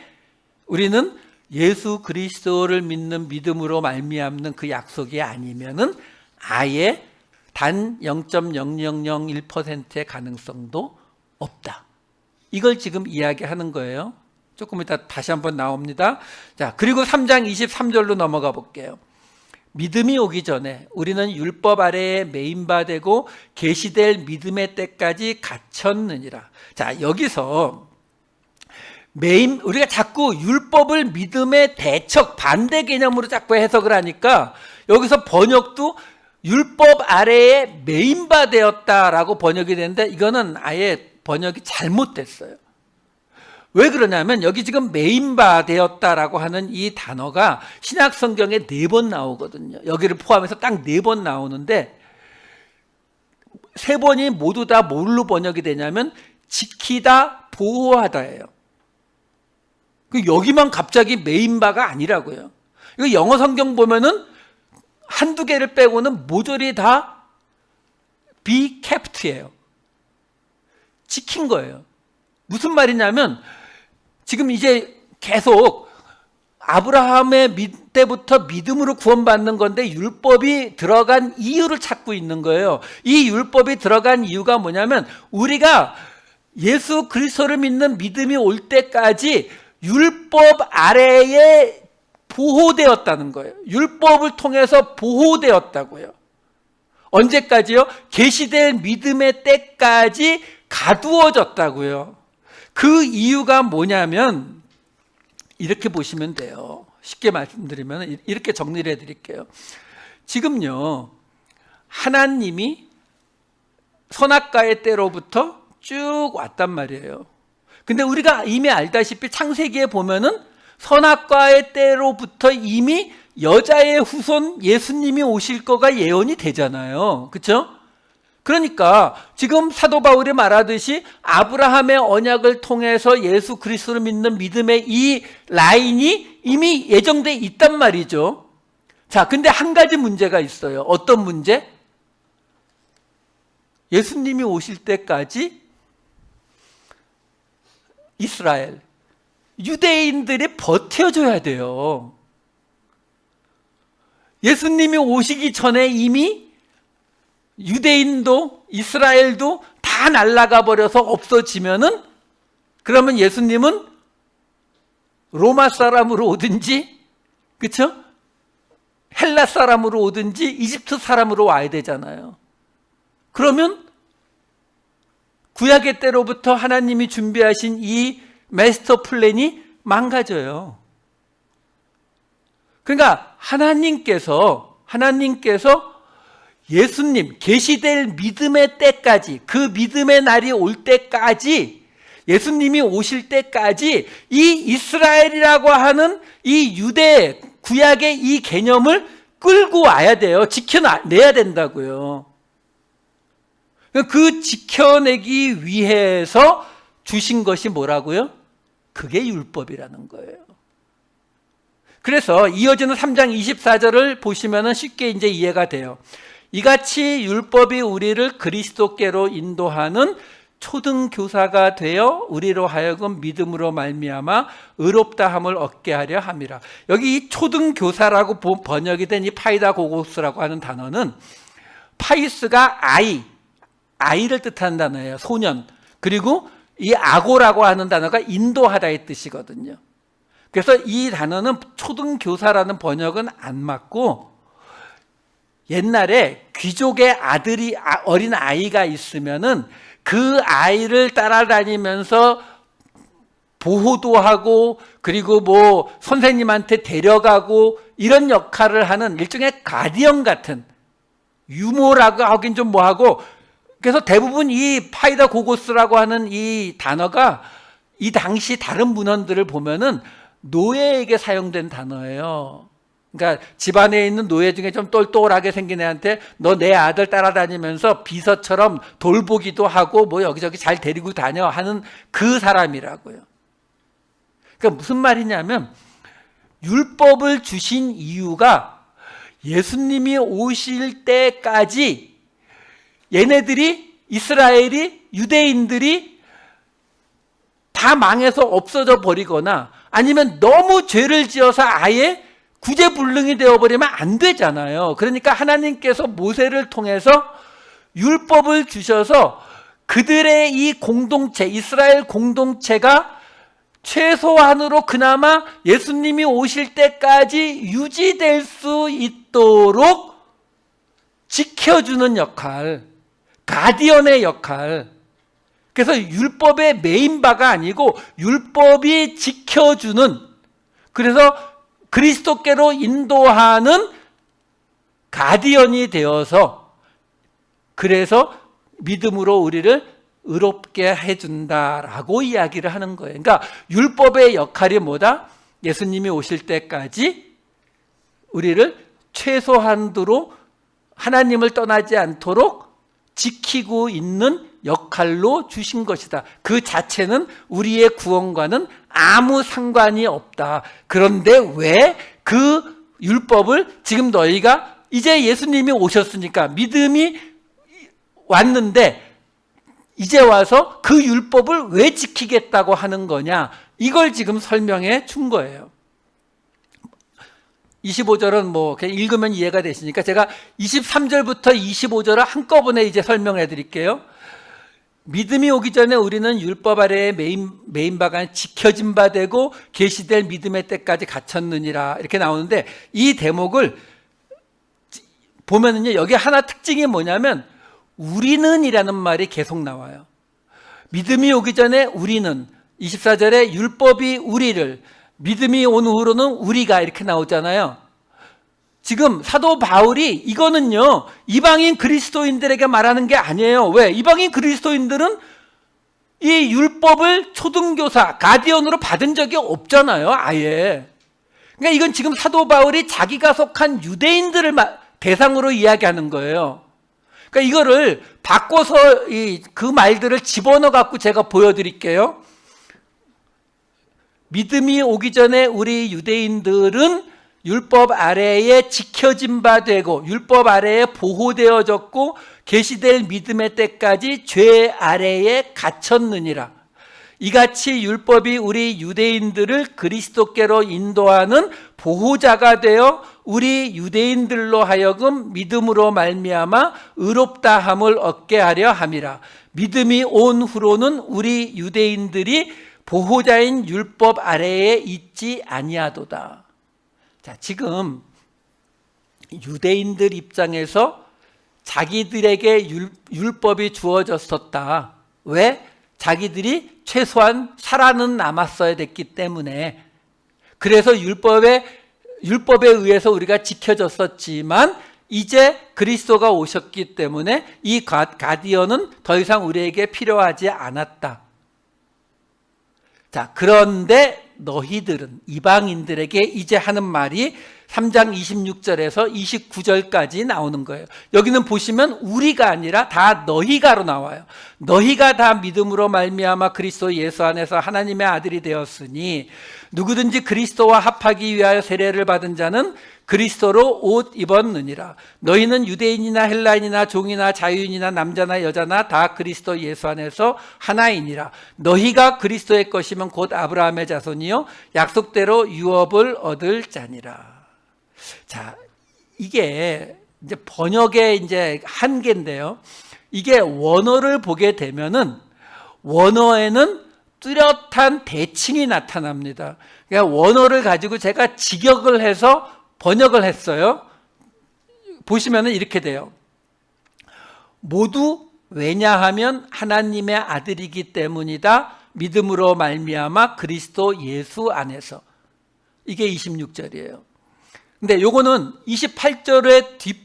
우리는 예수 그리스도를 믿는 믿음으로 말미암는 그 약속이 아니면은 아예 단 0.0001%의 가능성도 없다. 이걸 지금 이야기하는 거예요. 조금 이따 다시 한번 나옵니다. 자, 그리고 3장 23절로 넘어가 볼게요. 믿음이 오기 전에 우리는 율법 아래에 매인바되고 계시될 믿음의 때까지 갇혔느니라. 자, 여기서 우리가 자꾸 율법을 믿음의 대척 반대 개념으로 자꾸 해석을 하니까 여기서 번역도 율법 아래에 매인바되었다라고 번역이 되는데 이거는 아예 번역이 잘못됐어요. 왜 그러냐면 여기 지금 매인바되었다라고 하는 이 단어가 신약 성경에 4번 나오거든요. 여기를 포함해서 딱 4번 나오는데 3번이 모두 다 뭘로 번역이 되냐면 지키다, 보호하다예요. 여기만 갑자기 매인바가 아니라고요. 이거 영어 성경 보면은 한두 개를 빼고는 모조리 다 be kept예요. 지킨 거예요. 무슨 말이냐면 지금 이제 계속 아브라함의 때부터 믿음으로 구원받는 건데 율법이 들어간 이유를 찾고 있는 거예요. 이 율법이 들어간 이유가 뭐냐면 우리가 예수 그리스도를 믿는 믿음이 올 때까지 율법 아래에 보호되었다는 거예요. 율법을 통해서 보호되었다고요. 언제까지요? 계시될 믿음의 때까지 가두어졌다고요. 그 이유가 뭐냐면 이렇게 보시면 돼요. 쉽게 말씀드리면 이렇게 정리를 해드릴게요. 지금요, 하나님이 선악과의 때로부터 쭉 왔단 말이에요. 근데 우리가 이미 알다시피 창세기에 보면은 선악과의 때로부터 이미 여자의 후손 예수님이 오실 거가 예언이 되잖아요. 그렇죠? 그러니까 지금 사도 바울이 말하듯이 아브라함의 언약을 통해서 예수 그리스도를 믿는 믿음의 이 라인이 이미 예정돼 있단 말이죠. 자, 근데 한 가지 문제가 있어요. 어떤 문제? 예수님이 오실 때까지 이스라엘, 유대인들이 버텨줘야 돼요. 예수님이 오시기 전에 이미 유대인도 이스라엘도 다 날아가 버려서 없어지면은 그러면 예수님은 로마 사람으로 오든지, 그렇죠? 헬라 사람으로 오든지 이집트 사람으로 와야 되잖아요. 그러면 구약의 때로부터 하나님이 준비하신 이 마스터 플랜이 망가져요. 그러니까 하나님께서 예수님 계시될 믿음의 때까지, 그 믿음의 날이 올 때까지, 예수님이 오실 때까지 이 이스라엘이라고 하는 이 유대 구약의 이 개념을 끌고 와야 돼요. 지켜내야 된다고요. 그 지켜내기 위해서 주신 것이 뭐라고요? 그게 율법이라는 거예요. 그래서 이어지는 3장 24절을 보시면 쉽게 이제 이해가 돼요. 이같이 율법이 우리를 그리스도께로 인도하는 초등교사가 되어 우리로 하여금 믿음으로 말미암아 의롭다함을 얻게 하려 함이라. 여기 이 초등교사라고 번역이 된 이 파이다고고스라고 하는 단어는 파이스가 아이를 뜻하는 단어예요. 소년. 그리고 이 아고라고 하는 단어가 인도하다의 뜻이거든요. 그래서 이 단어는 초등교사라는 번역은 안 맞고, 옛날에 귀족의 어린 아이가 있으면은 그 아이를 따라다니면서 보호도 하고, 그리고 뭐 선생님한테 데려가고 이런 역할을 하는 일종의 가디언 같은, 유모라고 하긴 좀 뭐하고, 그래서 대부분 이 파이다고고스라고 하는 이 단어가 이 당시 다른 문헌들을 보면은 노예에게 사용된 단어예요. 그러니까 집안에 있는 노예 중에 좀 똘똘하게 생긴 애한테 너 내 아들 따라다니면서 비서처럼 돌보기도 하고 뭐 여기저기 잘 데리고 다녀 하는 그 사람이라고요. 그러니까 무슨 말이냐면 율법을 주신 이유가 예수님이 오실 때까지 얘네들이, 이스라엘이, 유대인들이 다 망해서 없어져 버리거나 아니면 너무 죄를 지어서 아예 구제불능이 되어버리면 안 되잖아요. 그러니까 하나님께서 모세를 통해서 율법을 주셔서 그들의 이 공동체, 이스라엘 공동체가 최소한으로 그나마 예수님이 오실 때까지 유지될 수 있도록 지켜주는 역할, 가디언의 역할. 그래서 율법의 메인바가 아니고 율법이 지켜주는, 그래서 그리스도께로 인도하는 가디언이 되어서, 그래서 믿음으로 우리를 의롭게 해준다라고 이야기를 하는 거예요. 그러니까 율법의 역할이 뭐다? 예수님이 오실 때까지 우리를 최소한도로 하나님을 떠나지 않도록 지키고 있는 역할로 주신 것이다. 그 자체는 우리의 구원과는 아무 상관이 없다. 그런데 왜 그 율법을 지금 너희가 이제 예수님이 오셨으니까 믿음이 왔는데 이제 와서 그 율법을 왜 지키겠다고 하는 거냐? 이걸 지금 설명해 준 거예요. 25절은 뭐 그냥 읽으면 이해가 되시니까 제가 23절부터 25절을 한꺼번에 이제 설명해 드릴게요. 믿음이 오기 전에 우리는 율법 아래에 메인 바가 지켜진 바 되고 계시될 믿음의 때까지 갇혔느니라 이렇게 나오는데, 이 대목을 보면은요, 여기 하나 특징이 뭐냐면 우리는 이라는 말이 계속 나와요. 믿음이 오기 전에 우리는, 24절에 율법이 우리를, 믿음이 온 후로는 우리가 이렇게 나오잖아요. 지금 사도 바울이 이거는요, 이방인 그리스도인들에게 말하는 게 아니에요. 왜? 이방인 그리스도인들은 이 율법을 초등교사, 가디언으로 받은 적이 없잖아요, 아예. 그러니까 이건 지금 사도 바울이 자기가 속한 유대인들을 대상으로 이야기하는 거예요. 그러니까 이거를 바꿔서 그 말들을 집어넣어 갖고 제가 보여드릴게요. 믿음이 오기 전에 우리 유대인들은 율법 아래에 지켜진 바 되고 율법 아래에 보호되어졌고 계시될 믿음의 때까지 죄 아래에 갇혔느니라. 이같이 율법이 우리 유대인들을 그리스도께로 인도하는 보호자가 되어 우리 유대인들로 하여금 믿음으로 말미암아 의롭다함을 얻게 하려 함이라. 믿음이 온 후로는 우리 유대인들이 보호자인 율법 아래에 있지 아니하도다. 자, 지금 유대인들 입장에서 자기들에게 율법이 주어졌었다. 왜? 자기들이 최소한 살아는 남았어야 됐기 때문에. 그래서 율법에 의해서 우리가 지켜졌었지만 이제 그리스도가 오셨기 때문에 이 가디언은 더 이상 우리에게 필요하지 않았다. 자, 그런데 너희들은, 이방인들에게 이제 하는 말이 3장 26절에서 29절까지 나오는 거예요. 여기는 보시면 우리가 아니라 다 너희가로 나와요. 너희가 다 믿음으로 말미암아 그리스도 예수 안에서 하나님의 아들이 되었으니 누구든지 그리스도와 합하기 위하여 세례를 받은 자는 그리스도로 옷 입었느니라. 너희는 유대인이나 헬라인이나 종이나 자유인이나 남자나 여자나 다 그리스도 예수 안에서 하나이니라. 너희가 그리스도의 것이면 곧 아브라함의 자손이요 약속대로 유업을 얻을 자니라. 자, 이게 이제 번역의 이제 한계인데요. 이게 원어를 보게 되면은 원어에는 뚜렷한 대칭이 나타납니다. 그러니까 원어를 가지고 제가 직역을 해서 번역을 했어요. 보시면은 이렇게 돼요. 모두 왜냐하면 하나님의 아들이기 때문이다. 믿음으로 말미암아 그리스도 예수 안에서. 이게 26절이에요. 근데 요거는 28절의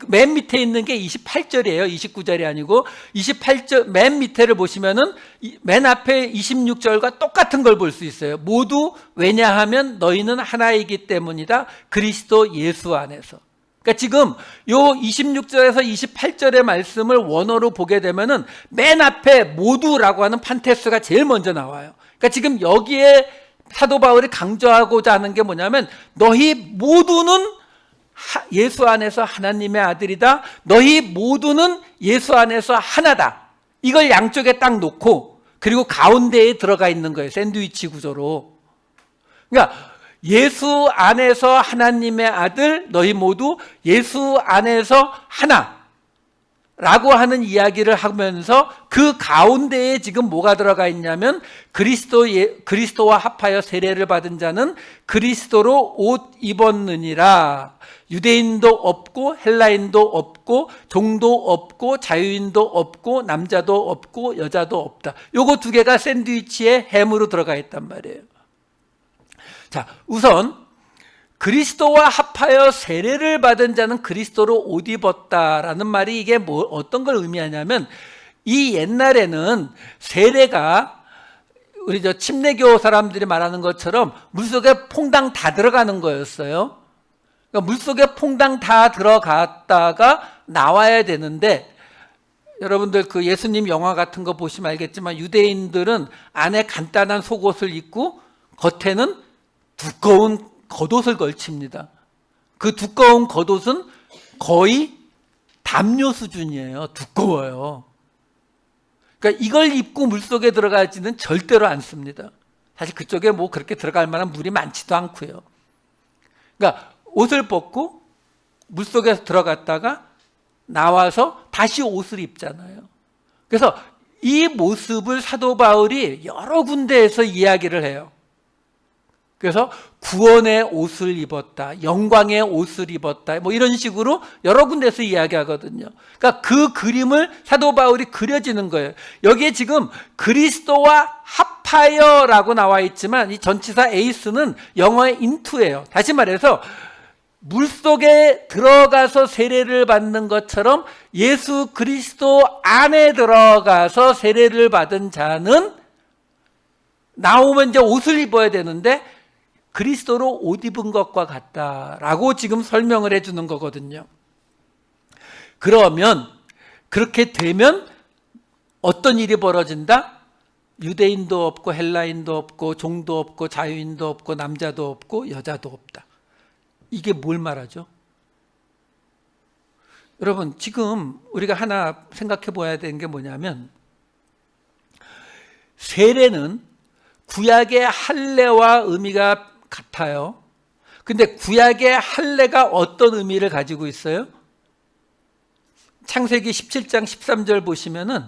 맨 밑에 있는 게 28절이에요. 29절이 아니고 28절 맨 밑에를 보시면은 맨 앞에 26절과 똑같은 걸 볼 수 있어요. 모두 왜냐하면 너희는 하나이기 때문이다. 그리스도 예수 안에서. 그러니까 지금 요 26절에서 28절의 말씀을 원어로 보게 되면은 맨 앞에 모두라고 하는 판테스가 제일 먼저 나와요. 그러니까 지금 여기에 사도 바울이 강조하고자 하는 게 뭐냐면 너희 모두는 예수 안에서 하나님의 아들이다. 너희 모두는 예수 안에서 하나다. 이걸 양쪽에 딱 놓고 그리고 가운데에 들어가 있는 거예요. 샌드위치 구조로. 그러니까 예수 안에서 하나님의 아들, 너희 모두 예수 안에서 하나라고 하는 이야기를 하면서 그 가운데에 지금 뭐가 들어가 있냐면 그리스도와 합하여 세례를 받은 자는 그리스도로 옷 입었느니라. 유대인도 없고 헬라인도 없고 종도 없고 자유인도 없고 남자도 없고 여자도 없다. 요거 두 개가 샌드위치에 햄으로 들어가 있단 말이에요. 자, 우선 그리스도와 합하여 세례를 받은 자는 그리스도로 옷 입었다라는 말이 이게 어떤 걸 의미하냐면, 이 옛날에는 세례가 우리 침례교 사람들이 말하는 것처럼 물속에 퐁당 다 들어가는 거였어요. 그러니까 물속에 퐁당 다 들어갔다가 나와야 되는데, 여러분들 그 예수님 영화 같은 거 보시면 알겠지만 유대인들은 안에 간단한 속옷을 입고 겉에는 두꺼운 겉옷을 걸칩니다. 그 두꺼운 겉옷은 거의 담요 수준이에요. 두꺼워요. 그러니까 이걸 입고 물속에 들어가지는 절대로 않습니다. 사실 그쪽에 뭐 그렇게 들어갈 만한 물이 많지도 않고요. 그러니까 옷을 벗고 물속에 들어갔다가 나와서 다시 옷을 입잖아요. 그래서 이 모습을 사도 바울이 여러 군데에서 이야기를 해요. 그래서 구원의 옷을 입었다, 영광의 옷을 입었다, 뭐 이런 식으로 여러 군데서 이야기하거든요. 그러니까 그 그림을 사도 바울이 그려지는 거예요. 여기에 지금 그리스도와 합하여라고 나와 있지만 이 전치사 에이스는 영어의 into예요. 다시 말해서 물속에 들어가서 세례를 받는 것처럼 예수 그리스도 안에 들어가서 세례를 받은 자는 나오면 이제 옷을 입어야 되는데 그리스도로 옷 입은 것과 같다라고 지금 설명을 해주는 거거든요. 그러면 그렇게 되면 어떤 일이 벌어진다? 유대인도 없고 헬라인도 없고 종도 없고 자유인도 없고 남자도 없고 여자도 없다. 이게 뭘 말하죠? 여러분, 지금 우리가 하나 생각해 봐야 되는 게 뭐냐면, 세례는 구약의 할례와 의미가 같아요. 근데 구약의 할례가 어떤 의미를 가지고 있어요? 창세기 17장 13절 보시면은,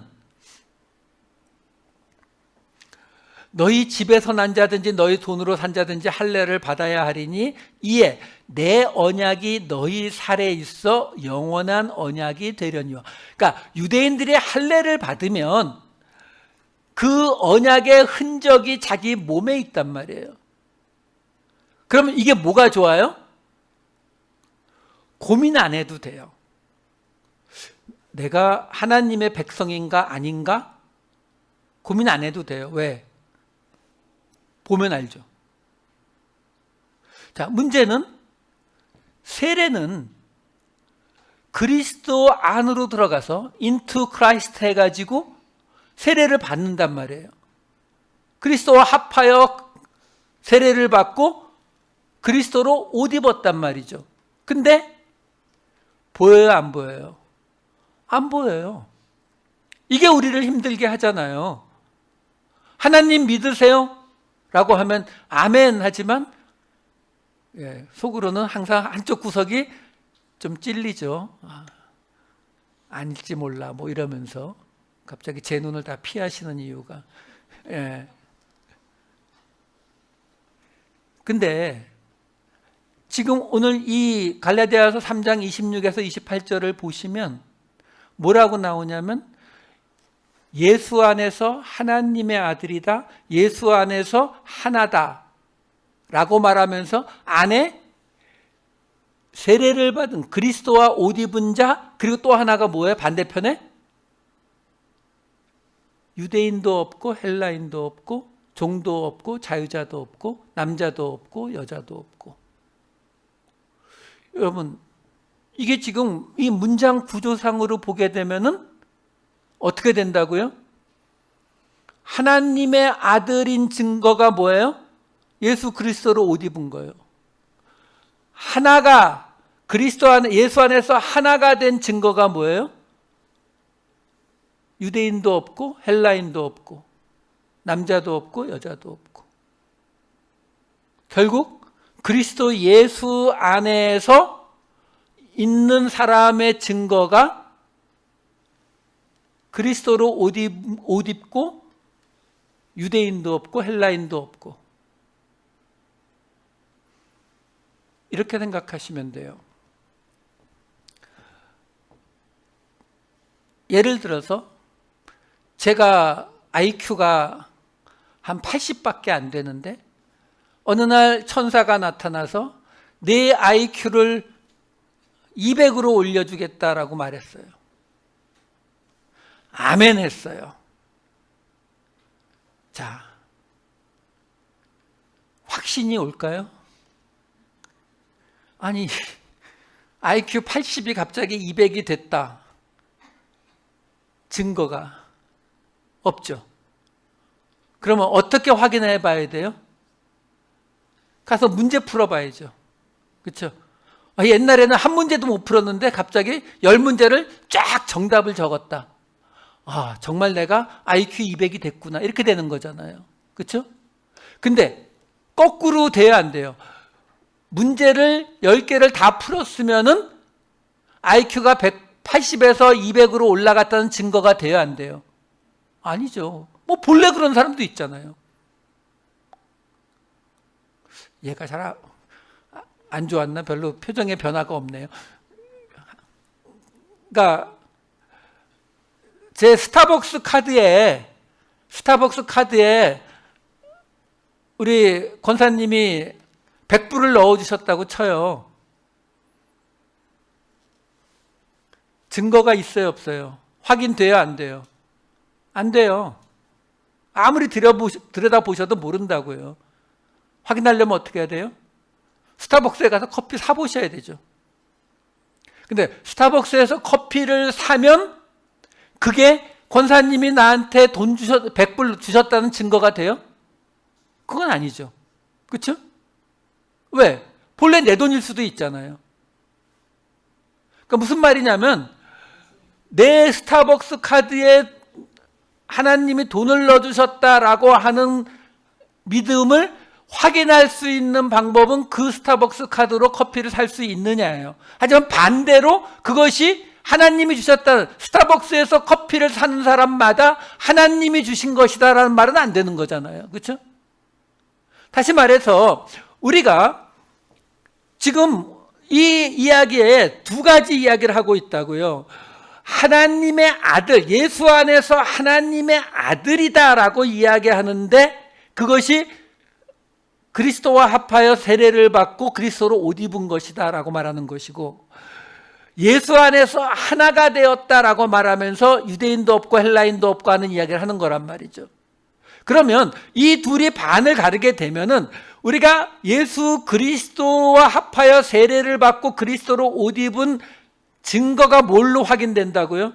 너희 집에서 난 자든지 너희 돈으로 산 자든지 할례를 받아야 하리니 이에 내 언약이 너희 살에 있어 영원한 언약이 되려니와. 그러니까 유대인들이 할례를 받으면 그 언약의 흔적이 자기 몸에 있단 말이에요. 그러면 이게 뭐가 좋아요? 고민 안 해도 돼요. 내가 하나님의 백성인가 아닌가? 고민 안 해도 돼요. 왜? 보면 알죠. 자, 문제는 세례는 그리스도 안으로 들어가서 into Christ 해가지고 세례를 받는단 말이에요. 그리스도와 합하여 세례를 받고 그리스도로 옷 입었단 말이죠. 근데 보여요, 안 보여요? 안 보여요. 이게 우리를 힘들게 하잖아요. 하나님 믿으세요? 라고 하면 아멘 하지만 속으로는 항상 한쪽 구석이 좀 찔리죠. 아닐지 몰라 뭐 이러면서 갑자기 제 눈을 다 피하시는 이유가. 근데 지금 오늘 이 갈라디아서 3장 26에서 28절을 보시면 뭐라고 나오냐면, 예수 안에서 하나님의 아들이다, 예수 안에서 하나다 라고 말하면서 안에 세례를 받은 그리스도와 옷 입은 자, 그리고 또 하나가 뭐예요? 반대편에 유대인도 없고 헬라인도 없고 종도 없고 자유자도 없고 남자도 없고 여자도 없고. 여러분, 이게 지금 이 문장 구조상으로 보게 되면은 어떻게 된다고요? 하나님의 아들인 증거가 뭐예요? 예수 그리스도로 옷 입은 거예요. 하나가 그리스도 안에, 예수 안에서 하나가 된 증거가 뭐예요? 유대인도 없고 헬라인도 없고 남자도 없고 여자도 없고. 결국 그리스도 예수 안에서 있는 사람의 증거가 그리스도로 옷 입고 유대인도 없고 헬라인도 없고. 이렇게 생각하시면 돼요. 예를 들어서 제가 IQ가 한 80밖에 안 되는데 어느 날 천사가 나타나서 내 IQ를 200으로 올려주겠다라고 말했어요. 아멘 했어요. 자, 확신이 올까요? 아니, IQ 80이 갑자기 200이 됐다. 증거가 없죠. 그러면 어떻게 확인해 봐야 돼요? 가서 문제 풀어봐야죠. 그렇죠? 옛날에는 한 문제도 못 풀었는데 갑자기 10문제를 쫙 정답을 적었다. 아, 정말 내가 IQ 200이 됐구나. 이렇게 되는 거잖아요. 그렇죠? 근데 거꾸로 돼야 안 돼요. 문제를 10개를 다 풀었으면은 IQ가 180에서 200으로 올라갔다는 증거가 돼야 안 돼요. 아니죠. 뭐 본래 그런 사람도 있잖아요. 얘가 잘 안 좋았나? 별로 표정에 변화가 없네요. 그러니까 제 스타벅스 카드에 우리 권사님이 100불을 넣어주셨다고 쳐요. 증거가 있어요, 없어요? 확인돼요, 안 돼요? 안 돼요. 아무리 들여다보셔도 모른다고요. 확인하려면 어떻게 해야 돼요? 스타벅스에 가서 커피 사보셔야 되죠. 근데 스타벅스에서 커피를 사면 그게 권사님이 나한테 100불 주셨다는 증거가 돼요? 그건 아니죠. 그렇죠? 왜? 본래 내 돈일 수도 있잖아요. 그러니까 무슨 말이냐면 내 스타벅스 카드에 하나님이 돈을 넣어주셨다라고 하는 믿음을 확인할 수 있는 방법은 그 스타벅스 카드로 커피를 살 수 있느냐예요. 하지만 반대로 그것이 하나님이 주셨다, 스타벅스에서 커피를 사는 사람마다 하나님이 주신 것이다라는 말은 안 되는 거잖아요. 그렇죠? 다시 말해서 우리가 지금 이 이야기에 두 가지 이야기를 하고 있다고요. 하나님의 아들, 예수 안에서 하나님의 아들이다라고 이야기하는데 그것이 그리스도와 합하여 세례를 받고 그리스도로 옷 입은 것이다 라고 말하는 것이고, 예수 안에서 하나가 되었다라고 말하면서 유대인도 없고 헬라인도 없고 하는 이야기를 하는 거란 말이죠. 그러면 이 둘이 반을 가르게 되면은 우리가 예수 그리스도와 합하여 세례를 받고 그리스도로 옷 입은 증거가 뭘로 확인된다고요?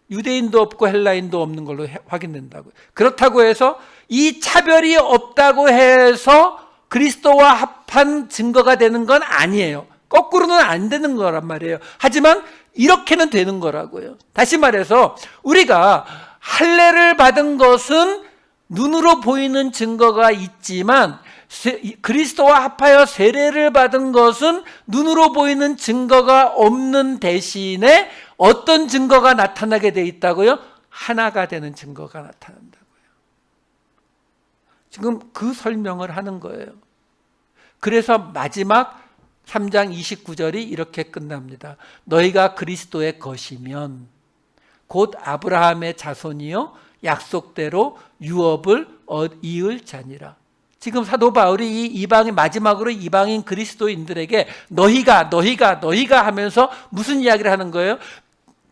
유대인도 없고 헬라인도 없는 걸로 확인된다고요. 그렇다고 해서 이 차별이 없다고 해서 그리스도와 합한 증거가 되는 건 아니에요. 거꾸로는 안 되는 거란 말이에요. 하지만 이렇게는 되는 거라고요. 다시 말해서 우리가 할례를 받은 것은 눈으로 보이는 증거가 있지만 그리스도와 합하여 세례를 받은 것은 눈으로 보이는 증거가 없는 대신에 어떤 증거가 나타나게 돼 있다고요? 하나가 되는 증거가 나타난다고요. 지금 그 설명을 하는 거예요. 그래서 마지막 3장 29절이 이렇게 끝납니다. 너희가 그리스도의 것이면 곧 아브라함의 자손이요 약속대로 유업을 이을 자니라. 지금 사도 바울이 이 이방인, 마지막으로 이방인 그리스도인들에게 너희가 하면서 무슨 이야기를 하는 거예요?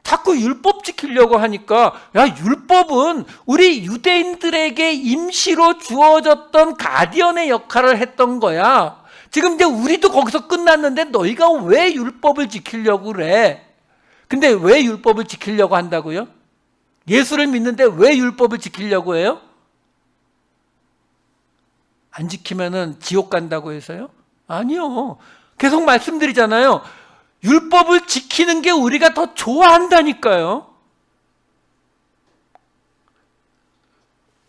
자꾸 율법 지키려고 하니까, 야, 율법은 우리 유대인들에게 임시로 주어졌던 가디언의 역할을 했던 거야. 지금 이제 우리도 거기서 끝났는데 너희가 왜 율법을 지키려고 그래? 근데 왜 율법을 지키려고 한다고요? 예수를 믿는데 왜 율법을 지키려고 해요? 안 지키면은 지옥 간다고 해서요? 아니요. 계속 말씀드리잖아요. 율법을 지키는 게 우리가 더 좋아한다니까요.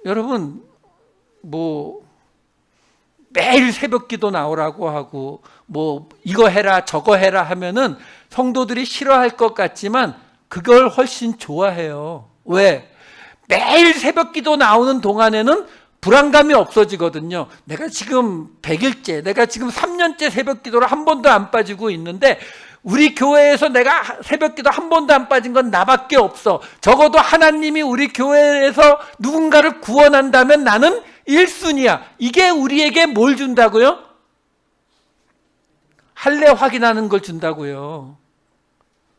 여러분 뭐 매일 새벽 기도 나오라고 하고 뭐 이거 해라 저거 해라 하면은 성도들이 싫어할 것 같지만 그걸 훨씬 좋아해요. 왜? 매일 새벽 기도 나오는 동안에는 불안감이 없어지거든요. 내가 지금 100일째, 내가 지금 3년째 새벽 기도를 한 번도 안 빠지고 있는데 우리 교회에서 내가 새벽 기도 한 번도 안 빠진 건 나밖에 없어. 적어도 하나님이 우리 교회에서 누군가를 구원한다면 나는 1순위야. 이게 우리에게 뭘 준다고요? 할례 확인하는 걸 준다고요.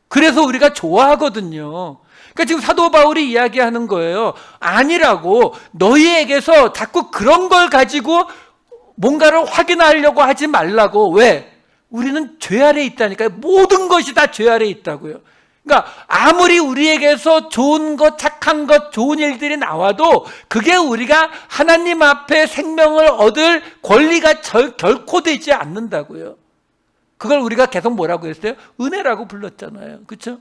그래서 우리가 좋아하거든요. 그러니까 지금 사도 바울이 이야기하는 거예요. 아니라고. 너희에게서 자꾸 그런 걸 가지고 뭔가를 확인하려고 하지 말라고. 왜? 우리는 죄 아래에 있다니까요. 모든 것이 다 죄 아래에 있다고요. 그러니까 아무리 우리에게서 좋은 것, 착한 것, 좋은 일들이 나와도 그게 우리가 하나님 앞에 생명을 얻을 권리가 결코 되지 않는다고요. 그걸 우리가 계속 뭐라고 했어요? 은혜라고 불렀잖아요. 그렇죠?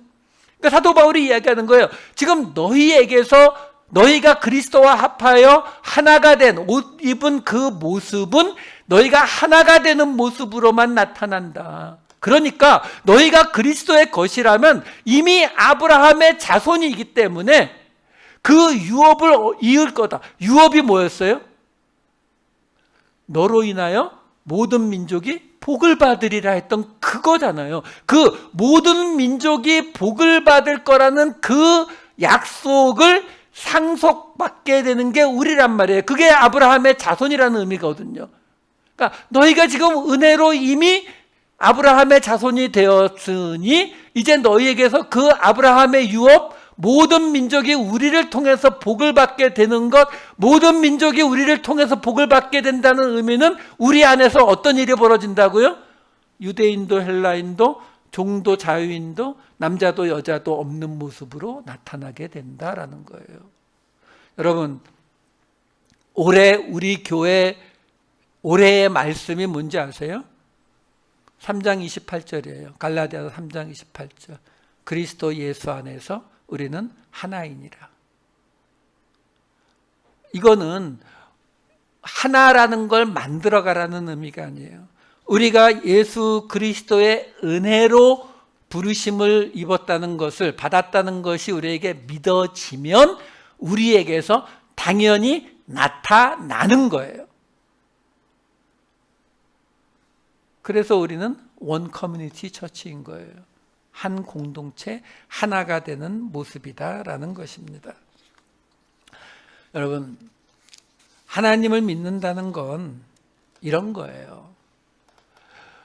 그러니까 사도 바울이 이야기하는 거예요. 지금 너희에게서 너희가 그리스도와 합하여 하나가 된 옷 입은 그 모습은 너희가 하나가 되는 모습으로만 나타난다. 그러니까 너희가 그리스도의 것이라면 이미 아브라함의 자손이기 때문에 그 유업을 이을 거다. 유업이 뭐였어요? 너로 인하여 모든 민족이 복을 받으리라 했던 그거잖아요. 그 모든 민족이 복을 받을 거라는 그 약속을 상속받게 되는 게 우리란 말이에요. 그게 아브라함의 자손이라는 의미거든요. 그러니까 너희가 지금 은혜로 이미 아브라함의 자손이 되었으니 이제 너희에게서 그 아브라함의 유업, 모든 민족이 우리를 통해서 복을 받게 되는 것, 모든 민족이 우리를 통해서 복을 받게 된다는 의미는 우리 안에서 어떤 일이 벌어진다고요? 유대인도 헬라인도 종도 자유인도 남자도 여자도 없는 모습으로 나타나게 된다라는 거예요. 여러분, 올해 우리 교회 올해의 말씀이 뭔지 아세요? 3장 28절이에요. 갈라디아서 3장 28절. 그리스도 예수 안에서 우리는 하나이니라. 이거는 하나라는 걸 만들어가라는 의미가 아니에요. 우리가 예수 그리스도의 은혜로 부르심을 입었다는 것을 받았다는 것이 우리에게 믿어지면 우리에게서 당연히 나타나는 거예요. 그래서 우리는 원 커뮤니티 처치인 거예요. 한 공동체, 하나가 되는 모습이다라는 것입니다. 여러분, 하나님을 믿는다는 건 이런 거예요.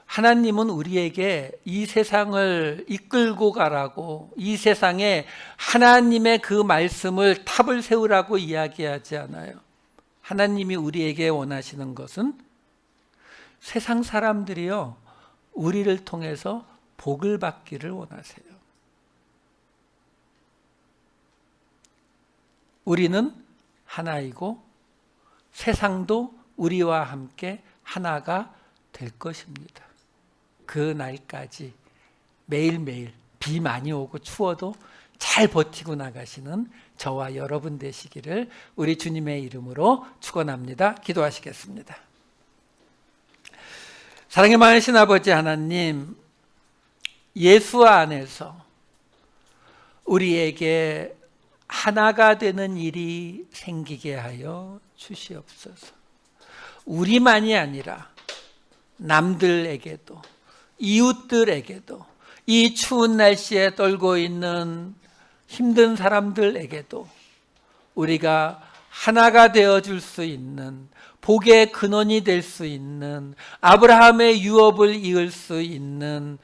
하나님은 우리에게 이 세상을 이끌고 가라고, 이 세상에 하나님의 그 말씀을 탑을 세우라고 이야기하지 않아요. 하나님이 우리에게 원하시는 것은 세상 사람들이요, 우리를 통해서 복을 받기를 원하세요. 우리는 하나이고 세상도 우리와 함께 하나가 될 것입니다. 그 날까지 매일매일 비 많이 오고 추워도 잘 버티고 나가시는 저와 여러분 되시기를 우리 주님의 이름으로 축원합니다. 기도하시겠습니다. 사랑의 많으신 아버지 하나님, 예수 안에서 우리에게 하나가 되는 일이 생기게 하여 주시옵소서. 우리만이 아니라 남들에게도, 이웃들에게도, 이 추운 날씨에 떨고 있는 힘든 사람들에게도 우리가 하나가 되어줄 수 있는, 복의 근원이 될 수 있는, 아브라함의 유업을 이을 수 있는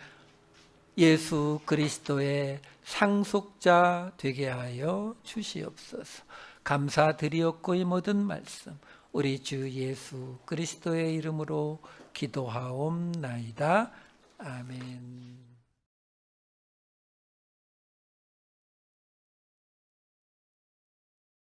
예수 그리스도의 상속자 되게 하여 주시옵소서. 감사드리옵고 이 모든 말씀 우리 주 예수 그리스도의 이름으로 기도하옵나이다. 아멘.